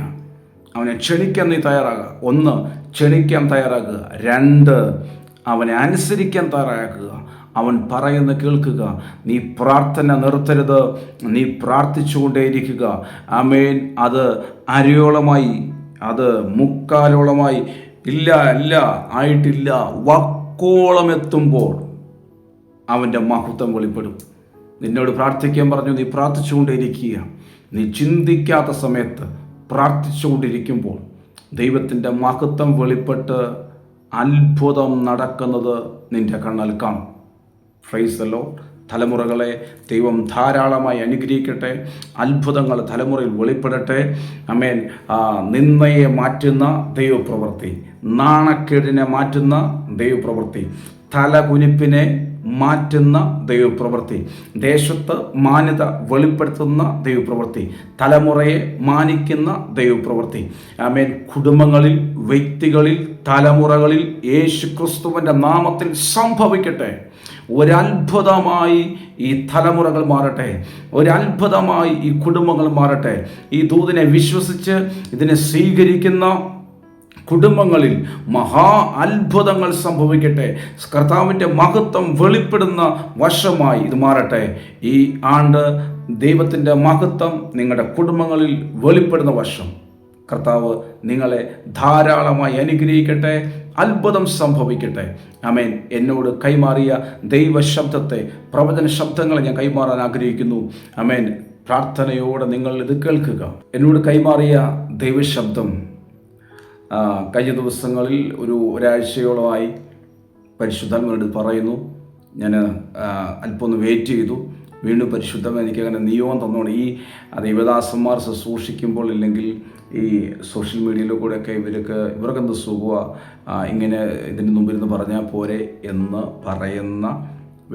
അവനെ ക്ഷണിക്കാൻ നീ തയ്യാറാകുക. 1, ക്ഷണിക്കാൻ തയ്യാറാകുക. 2, അവനെ അനുസരിക്കാൻ തയ്യാറാക്കുക. അവൻ പറയുന്ന കേൾക്കുക. നീ പ്രാർത്ഥന നിർത്തരുത്, നീ പ്രാർത്ഥിച്ചുകൊണ്ടേയിരിക്കുക. ആമേൻ. അത് അരയോളമായി, അത് മുക്കാലോളമായി, ഇല്ല ആയിട്ടില്ല, വക്കോളം എത്തുമ്പോൾ അവൻ്റെ മഹത്വം വെളിപ്പെടും. നിന്നോട് പ്രാർത്ഥിക്കാൻ പറഞ്ഞു, നീ പ്രാർത്ഥിച്ചുകൊണ്ടേയിരിക്കുക. നീ ചിന്തിക്കാത്ത സമയത്ത് പ്രാർത്ഥിച്ചുകൊണ്ടിരിക്കുമ്പോൾ ദൈവത്തിൻ്റെ മഹത്വം വെളിപ്പെട്ട് അത്ഭുതം നടക്കുന്നത് നിൻ്റെ കണ്ണാൽ കാണും. Praise the Lord. തലമുറകളെ ദൈവം ധാരാളമായി അനുഗ്രഹിക്കട്ടെ. അത്ഭുതങ്ങൾ തലമുറയിൽ വെളിപ്പെടട്ടെ. ആമേൻ. നിന്ദയെ മാറ്റുന്ന ദൈവപ്രവൃത്തി, നാണക്കേടിനെ മാറ്റുന്ന ദൈവപ്രവൃത്തി, തലകുനിപ്പിനെ മാറ്റുന്ന ദൈവപ്രവൃത്തി, ദേശത്ത് മാന്യത വെളിപ്പെടുത്തുന്ന ദൈവപ്രവൃത്തി, തലമുറയെ മാനിക്കുന്ന ദൈവപ്രവൃത്തി. ആമേൻ. കുടുംബങ്ങളിൽ, വ്യക്തികളിൽ, തലമുറകളിൽ യേശുക്രിസ്തുവിൻ്റെ നാമത്തിൽ സംഭവിക്കട്ടെ. ഒരത്ഭുതമായി ഈ തലമുറകൾ മാറട്ടെ, ഒരത്ഭുതമായി ഈ കുടുംബങ്ങൾ മാറട്ടെ. ഈ ദൂതിനെ വിശ്വസിച്ച് ഇതിനെ സ്വീകരിക്കുന്ന കുടുംബങ്ങളിൽ മഹാ അത്ഭുതങ്ങൾ സംഭവിക്കട്ടെ. കർത്താവിൻ്റെ മഹത്വം വെളിപ്പെടുന്ന വർഷമായി ഇത് മാറട്ടെ. ഈ ആണ്ട് ദൈവത്തിൻ്റെ മഹത്വം നിങ്ങളുടെ കുടുംബങ്ങളിൽ വെളിപ്പെടുന്ന വർഷം. കർത്താവ് നിങ്ങളെ ധാരാളമായി അനുഗ്രഹിക്കട്ടെ. അത്ഭുതം സംഭവിക്കട്ടെ. ആമേൻ. എന്നോട് കൈമാറിയ ദൈവശബ്ദത്തെ, പ്രവചന ശബ്ദങ്ങളെ ഞാൻ കൈമാറാൻ ആഗ്രഹിക്കുന്നു. ആമേൻ. പ്രാർത്ഥനയോടെ നിങ്ങൾ ഇത് കേൾക്കുക. എന്നോട് കൈമാറിയ ദൈവശബ്ദം കഴിഞ്ഞ ദിവസങ്ങളിൽ ഒരാഴ്ചയോളമായി പരിശുദ്ധാത്മാവിനോട് പറയുന്നു. ഞാൻ അല്പം ഒന്ന് വെയിറ്റ് ചെയ്തു. വീണ്ടും പരിശുദ്ധം എനിക്കങ്ങനെ നിയോഗം തന്നോണം. ഈ ദൈവദാസന്മാർ ശുശ്രൂഷിക്കുമ്പോൾ, ഇല്ലെങ്കിൽ ഈ സോഷ്യൽ മീഡിയയിലൂടെ കൂടെയൊക്കെ ഇവർക്കെന്ത് സുഖമാണ്, ഇങ്ങനെ ഇതിന് മുമ്പിരുന്ന് പറഞ്ഞാൽ പോരെ എന്ന് പറയുന്ന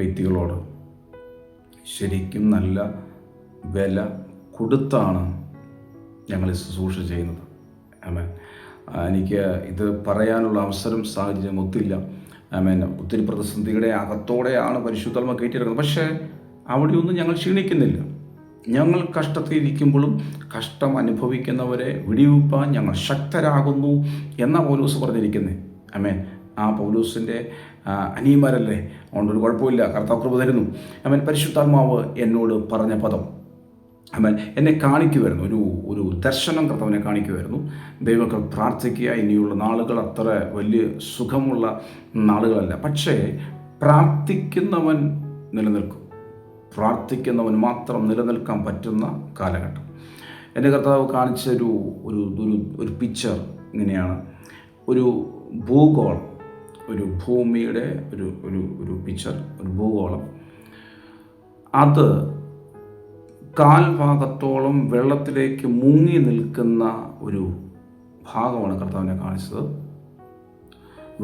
വ്യക്തികളോട് ശരിക്കും നല്ല വില കൊടുത്താണ് ഞങ്ങൾ ശുശ്രൂഷ ചെയ്യുന്നത്. ആമേൻ. എനിക്ക് ഇത് പറയാനുള്ള അവസരം, സാഹചര്യം ഒത്തില്ല. ആമേൻ. ഒത്തിരി പ്രതിസന്ധിയുടെ അകത്തോടെയാണ് പരിശുദ്ധാത്മ കയറ്റിയിറങ്ങുന്നത്. പക്ഷേ അവിടെയൊന്നും ഞങ്ങൾ ക്ഷീണിക്കുന്നില്ല. ഞങ്ങൾ കഷ്ടത്തിലിരിക്കുമ്പോഴും കഷ്ടം അനുഭവിക്കുന്നവരെ വിടിവിപ്പാൻ ഞങ്ങൾ ശക്തരാകുന്നു എന്ന പൗലോസ് പറഞ്ഞിരിക്കുന്നത്. ആമേൻ. ആ പൗലോസിൻ്റെ അനിയന്മാരല്ലേ, അതുകൊണ്ടൊരു കുഴപ്പമില്ല, കർത്താവ് കൃപ തരുന്നു. ആമേൻ. പരിശുദ്ധാത്മാവ് എന്നോട് പറഞ്ഞ പദം, ആമേൻ, എന്നെ കാണിക്കുമായിരുന്നു. ഒരു ദർശനം കർത്താവിനെ കാണിക്കുമായിരുന്നു. ദൈവങ്ങൾ പ്രാർത്ഥിക്കുക. ഇനിയുള്ള നാളുകൾ അത്ര വലിയ സുഖമുള്ള നാളുകളല്ല. പക്ഷേ പ്രാർത്ഥിക്കുന്നവൻ നിലനിൽക്കും. പ്രാർത്ഥിക്കുന്നവൻ മാത്രം നിലനിൽക്കാൻ പറ്റുന്ന കാലഘട്ടം. എൻ്റെ കർത്താവ് കാണിച്ച ഒരു പിക്ചർ ഇങ്ങനെയാണ്. ഒരു ഭൂഗോളം, ഒരു ഭൂമിയുടെ ഒരു പിക്ചർ, ഒരു ഭൂഗോളം. അത് കാൽഭാഗത്തോളം വെള്ളത്തിലേക്ക് മുങ്ങി നിൽക്കുന്ന ഒരു ഭാഗമാണ് കർത്താവിനെ കാണിച്ചത്.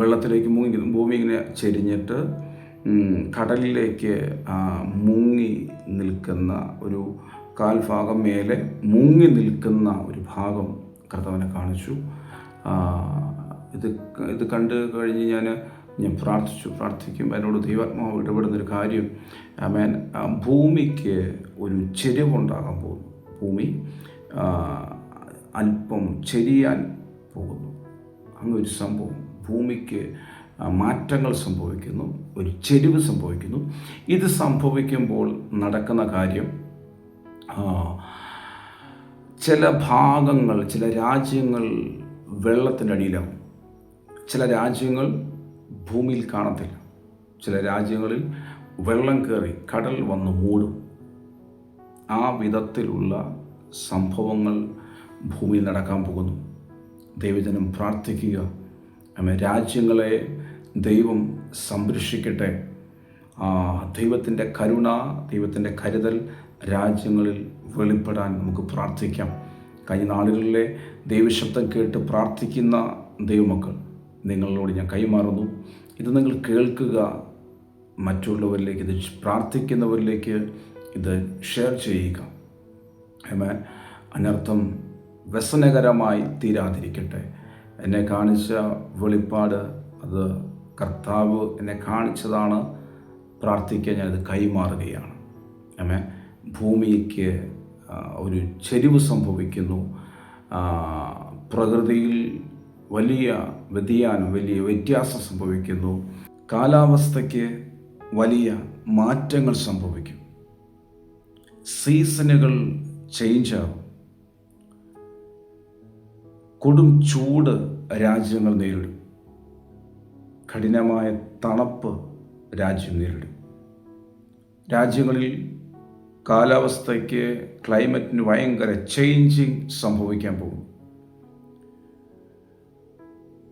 വെള്ളത്തിലേക്ക് ഭൂമി ഇങ്ങനെ ചെരിഞ്ഞിട്ട് കടലിലേക്ക് മുങ്ങി നിൽക്കുന്ന ഒരു കാൽഭാഗം, മേലെ മുങ്ങി നിൽക്കുന്ന ഒരു ഭാഗം കർത്താവിനെ കാണിച്ചു. ഇത് കണ്ടു കഴിഞ്ഞ് ഞാൻ പ്രാർത്ഥിക്കും. എന്നോട് ദൈവാത്മാവ് ഇടപെടുന്നൊരു കാര്യം, ആമേൻ, ഭൂമിക്ക് ഒരു ചെരിവുണ്ടാകാൻ പോകുന്നു. ഭൂമി അല്പം ചെരിയാൻ പോകുന്നു. അങ്ങനൊരു സംഭവം. ഭൂമിക്ക് മാറ്റങ്ങൾ സംഭവിക്കുന്നു, ഒരു ചെരിവ് സംഭവിക്കുന്നു. ഇത് സംഭവിക്കുമ്പോൾ നടക്കുന്ന കാര്യം, ചില ഭാഗങ്ങൾ, ചില രാജ്യങ്ങൾ വെള്ളത്തിൻ്റെ അടിയിലാവും. ചില രാജ്യങ്ങൾ ഭൂമിയിൽ കാണത്തില്ല. ചില രാജ്യങ്ങളിൽ വെള്ളം കയറി കടൽ വന്ന് മൂടും. ആ വിധത്തിലുള്ള സംഭവങ്ങൾ ഭൂമിയിൽ നടക്കാൻ പോകുന്നു. ദൈവജനം പ്രാർത്ഥിക്കുക. രാജ്യങ്ങളെ ദൈവം സംരക്ഷിക്കട്ടെ. ദൈവത്തിൻ്റെ കരുണ, ദൈവത്തിൻ്റെ കരുതൽ രാജ്യങ്ങളിൽ വെളിപ്പെടാൻ നമുക്ക് പ്രാർത്ഥിക്കാം. കഴിഞ്ഞ നാളുകളിലെ ദൈവശബ്ദം കേട്ട് പ്രാർത്ഥിക്കുന്ന ദൈവമക്കൾ, നിങ്ങളോട് ഞാൻ കൈമാറുന്നു. ഇത് നിങ്ങൾ കേൾക്കുക. മറ്റുള്ളവരിലേക്ക്, ഇത് പ്രാർത്ഥിക്കുന്നവരിലേക്ക് ഇത് ഷെയർ ചെയ്യുക. ആമേൻ. അനർത്ഥം വ്യസനകരമായി തീരാതിരിക്കട്ടെ. എന്നെ കാണിച്ച വെളിപ്പാട്, അത് കർത്താവ് എന്നെ കാണിച്ചതാണ്. പ്രാർത്ഥിക്കാൻ ഞാനത് കൈമാറുകയാണ്. ആമേൻ. ഭൂമിക്ക് ഒരു ചെരിവ് സംഭവിക്കുന്നു. പ്രകൃതിയിൽ വലിയ വ്യതിയാനം, വലിയ വ്യത്യാസം സംഭവിക്കുന്നു. കാലാവസ്ഥയ്ക്ക് വലിയ മാറ്റങ്ങൾ സംഭവിക്കും. സീസണുകൾ ചേഞ്ച് ആകും. കൊടും ചൂട് രാജ്യങ്ങൾ നേരിടും. കഠിനമായ തണുപ്പ് രാജ്യം നേരിടും. രാജ്യങ്ങളിൽ കാലാവസ്ഥയ്ക്ക്, ക്ലൈമറ്റിന് ഭയങ്കര ചേഞ്ചിങ് സംഭവിക്കാൻ പോകും.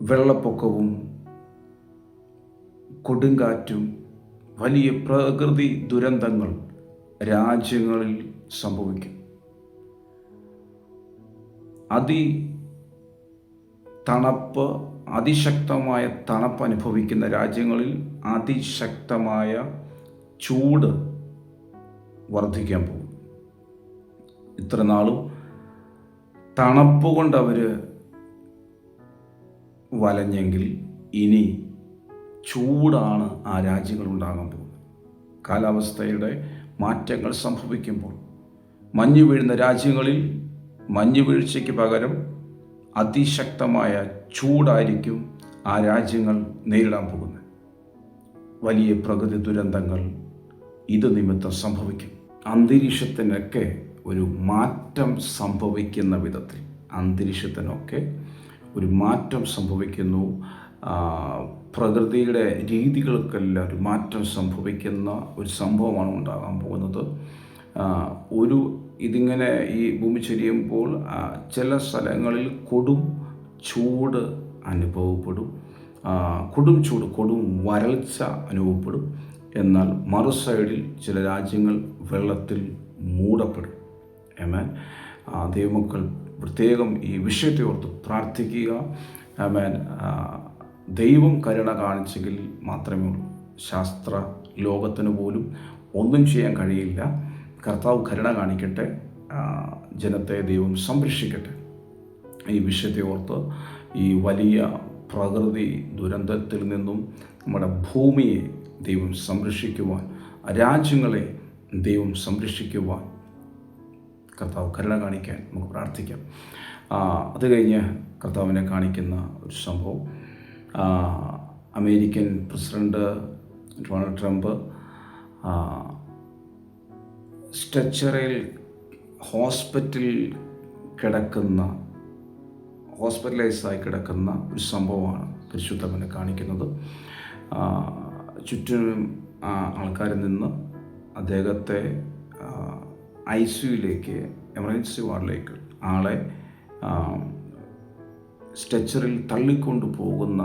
വെള്ളപ്പൊക്കവും കൊടുങ്കാറ്റും വലിയ പ്രകൃതി ദുരന്തങ്ങൾ രാജ്യങ്ങളിൽ സംഭവിക്കും. അതിശക്തമായ തണുപ്പ് അനുഭവിക്കുന്ന രാജ്യങ്ങളിൽ അതിശക്തമായ ചൂട് വർദ്ധിക്കാൻ പോകും. ഇത്ര നാളും തണുപ്പ് കൊണ്ട് അവർ വലഞ്ഞെങ്കിൽ ഇനി ചൂടാണ് ആ രാജ്യങ്ങൾ ഉണ്ടാകാൻ പോകുന്നത്. കാലാവസ്ഥയുടെ മാറ്റങ്ങൾ സംഭവിക്കുമ്പോൾ മഞ്ഞ് വീഴുന്ന രാജ്യങ്ങളിൽ മഞ്ഞ് വീഴ്ചയ്ക്ക് പകരം അതിശക്തമായ ചൂടായിരിക്കും ആ രാജ്യങ്ങൾ നേരിടാൻ പോകുന്നത്. വലിയ പ്രകൃതി ദുരന്തങ്ങൾ ഇത് നിമിത്തം സംഭവിക്കും. അന്തരീക്ഷത്തിനൊക്കെ ഒരു മാറ്റം സംഭവിക്കുന്ന വിധത്തിൽ, അന്തരീക്ഷത്തിനൊക്കെ ഒരു മാറ്റം സംഭവിക്കുന്നു. പ്രകൃതിയുടെ രീതികൾക്കെല്ലാം ഒരു മാറ്റം സംഭവിക്കുന്ന ഒരു സംഭവമാണ് ഉണ്ടാകാൻ പോകുന്നത്. ഇതിങ്ങനെ ഈ ഭൂമി ചരിയുമ്പോൾ ചില സ്ഥലങ്ങളിൽ കൊടും ചൂട് അനുഭവപ്പെടും. കൊടും വരൾച്ച അനുഭവപ്പെടും. എന്നാൽ മറു സൈഡിൽ ചില രാജ്യങ്ങൾ വെള്ളത്തിൽ മൂടപ്പെടും. ആമേൻ. ദൈവമക്കൾ പ്രത്യേകം ഈ വിഷയത്തെ ഓർത്ത് പ്രാർത്ഥിക്കുക. ആമേൻ. ദൈവം കരുണ കാണിച്ചെങ്കിൽ മാത്രമേ ഉള്ളൂ. ശാസ്ത്ര ലോകത്തിന് പോലും ഒന്നും ചെയ്യാൻ കഴിയില്ല. കർത്താവ് കരുണ കാണിക്കട്ടെ. ജനത്തെ ദൈവം സംരക്ഷിക്കട്ടെ. ഈ വിഷയത്തെ ഓർത്ത് ഈ വലിയ പ്രകൃതി ദുരന്തത്തിൽ നിന്നും നമ്മുടെ ഭൂമിയെ ദൈവം സംരക്ഷിക്കുവാൻ, രാജ്യങ്ങളെ ദൈവം സംരക്ഷിക്കുവാൻ കർത്താവ് കരുണ കാണിക്കാൻ നമുക്ക് പ്രാർത്ഥിക്കാം. അത് കഴിഞ്ഞ് കർത്താവിനെ കാണിക്കുന്ന ഒരു സംഭവം, അമേരിക്കൻ പ്രസിഡന്റ് ഡൊണാൾഡ് ട്രംപ് സ്ട്രെച്ചറിൽ ഹോസ്പിറ്റലൈസായി കിടക്കുന്ന ഒരു സംഭവമാണ് പരിശുദ്ധനെ കാണിക്കുന്നത്. ചുറ്റിനും ആൾക്കാരിൽ നിന്ന് അദ്ദേഹത്തെ ICUയിലേക്ക്, എമർജൻസി വാർഡിലേക്ക് ആളെ സ്ട്രെച്ചറിൽ തള്ളിക്കൊണ്ടു പോകുന്ന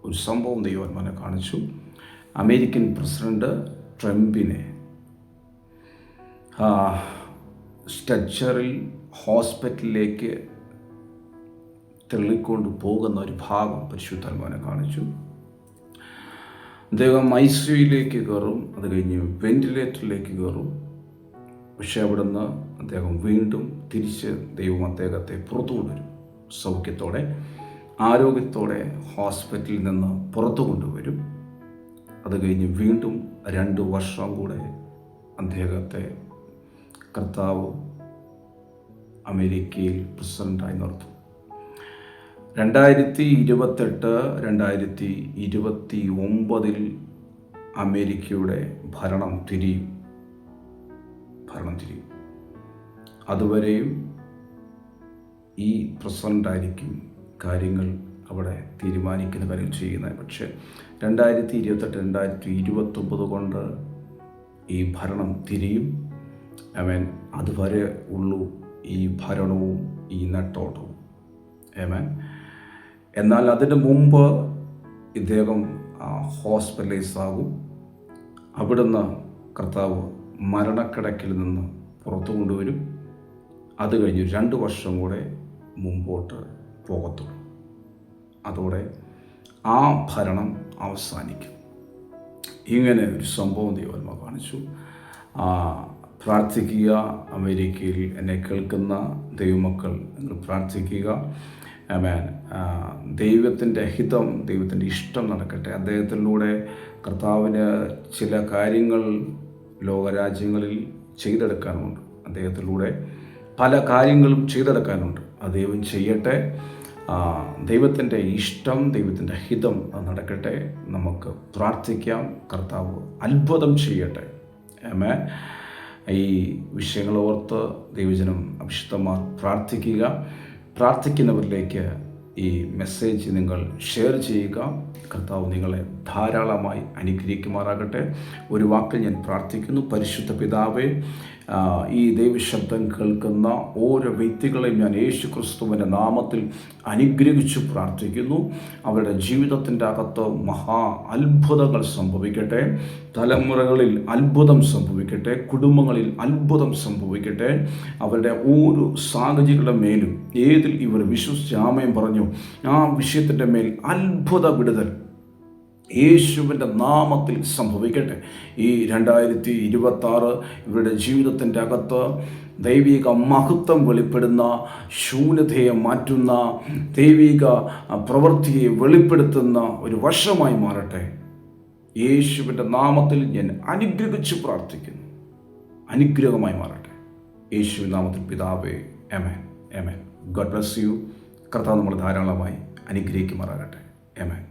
ഒരു സംഭവം ദൈവന്മാരെ കാണിച്ചു. അമേരിക്കൻ പ്രസിഡന്റ് ട്രംപിനെ സ്ട്രെച്ചറിൽ ഹോസ്പിറ്റലിലേക്ക് തള്ളിക്കൊണ്ടു പോകുന്ന ഒരു ഭാഗം പരിശുദ്ധാത്മാവിനെ കാണിച്ചു. അദ്ദേഹം ICUയിലേക്ക് കയറും. അത് കഴിഞ്ഞ് വെന്റിലേറ്ററിലേക്ക് കയറും. പക്ഷേ അവിടെ നിന്ന് അദ്ദേഹം വീണ്ടും തിരിച്ച് ദൈവം അദ്ദേഹത്തെ പുറത്തു കൊണ്ടുവരും. സൗഖ്യത്തോടെ, ആരോഗ്യത്തോടെ ഹോസ്പിറ്റലിൽ നിന്ന് പുറത്തു കൊണ്ടുവരും. അത് കഴിഞ്ഞ് വീണ്ടും 2 വർഷം കൂടെ അദ്ദേഹത്തെ കർത്താവ് അമേരിക്കയിൽ പ്രസിഡൻ്റായി നിർത്തും. 2028, 2029 അമേരിക്കയുടെ ഭരണം തിരിയും. അതുവരെയും ഈ പ്രസിഡൻ്റായിരിക്കും കാര്യങ്ങൾ അവിടെ തീരുമാനിക്കുന്ന കാര്യം ചെയ്യുന്നത്. പക്ഷേ 2028, 2029 കൊണ്ട് ഈ ഭരണം തിരിയും. ആമേൻ. അതുവരെ ഉള്ളൂ ഈ ഭരണവും ഈ നെട്ടോട്ടവും. ആമേൻ. എന്നാൽ അതിന് മുമ്പ് ഇദ്ദേഹം ഹോസ്പിറ്റലൈസ് ആകും. അവിടുന്ന് കർത്താവ് മരണക്കിടക്കിൽ നിന്ന് പുറത്തു കൊണ്ടുവരും. അത് കഴിഞ്ഞ് 2 വർഷം കൂടെ മുമ്പോട്ട് പോകത്തുള്ളൂ. അതോടെ ആ ഭരണം അവസാനിക്കും. ഇങ്ങനെ ഒരു സംഭവം ദൈവം കാണിച്ചു. പ്രാർത്ഥിക്കുക. അമേരിക്കയിൽ എന്നെ കേൾക്കുന്ന ദൈവമക്കൾ, നിങ്ങൾ പ്രാർത്ഥിക്കുക. ആമേൻ. ദൈവത്തിൻ്റെ ഹിതം, ദൈവത്തിൻ്റെ ഇഷ്ടം നടക്കട്ടെ. അദ്ദേഹത്തിലൂടെ കർത്താവിന് ചില കാര്യങ്ങൾ ലോകരാജ്യങ്ങളിൽ ചെയ്തെടുക്കാനുണ്ട്. അദ്ദേഹത്തിലൂടെ പല കാര്യങ്ങളും ചെയ്തെടുക്കാനുണ്ട്. അത് ദൈവം ചെയ്യട്ടെ. ദൈവത്തിൻ്റെ ഇഷ്ടം, ദൈവത്തിൻ്റെ ഹിതം അത് നടക്കട്ടെ. നമുക്ക് പ്രാർത്ഥിക്കാം. കർത്താവ് അത്ഭുതം ചെയ്യട്ടെ. ആമേൻ. ഈ വിഷയങ്ങൾ ഓർത്ത് ദൈവജനം അഭിഷിക്തന്മാർ പ്രാർത്ഥിക്കുക. പ്രാർത്ഥിക്കുന്നവരിലേക്ക് ഈ മെസ്സേജ് നിങ്ങൾ ഷെയർ ചെയ്യുക. കർത്താവ് നിങ്ങളെ ധാരാളമായി അനുഗ്രഹിക്കുമാറാകട്ടെ. ഒരു വാക്കിൽ ഞാൻ പ്രാർത്ഥിക്കുന്നു. പരിശുദ്ധ പിതാവേ, ഈ ദൈവശബ്ദം കേൾക്കുന്ന ഓരോ വ്യക്തികളെയും ഞാൻ യേശു ക്രിസ്തുവിൻ്റെ നാമത്തിൽ അനുഗ്രഹിച്ചു പ്രാർത്ഥിക്കുന്നു. അവരുടെ ജീവിതത്തിൻ്റെ അകത്ത് മഹാ അത്ഭുതങ്ങൾ സംഭവിക്കട്ടെ. തലമുറകളിൽ അത്ഭുതം സംഭവിക്കട്ടെ. കുടുംബങ്ങളിൽ അത്ഭുതം സംഭവിക്കട്ടെ. അവരുടെ ഓരോ സാഹചര്യങ്ങളുടെ മേലും ഏതിൽ ഇവർ വിശ്വസിച്ച് ആമേൻ പറഞ്ഞു ആ വിഷയത്തിൻ്റെ മേൽ അത്ഭുത വിടുതൽ യേശുവിൻ്റെ നാമത്തിൽ സംഭവിക്കട്ടെ. ഈ 2026 ഇവരുടെ ജീവിതത്തിൻ്റെ അകത്ത് ദൈവിക മഹത്വം വെളിപ്പെടുന്ന, ശൂന്യതയെ മാറ്റുന്ന, ദൈവിക പ്രവൃത്തിയെ വെളിപ്പെടുത്തുന്ന ഒരു വർഷമായി മാറട്ടെ. യേശുവിൻ്റെ നാമത്തിൽ ഞാൻ അനുഗ്രഹിച്ച് പ്രാർത്ഥിക്കുന്നു. അനുഗ്രഹമായി മാറട്ടെ. യേശുവിൻ നാമത്തിൽ പിതാവേ, amen. Amen. God bless you. കർത്താവ് നമ്മൾ ധാരാളമായി അനുഗ്രഹിക്കുമാറാകട്ടെ. ആമേൻ.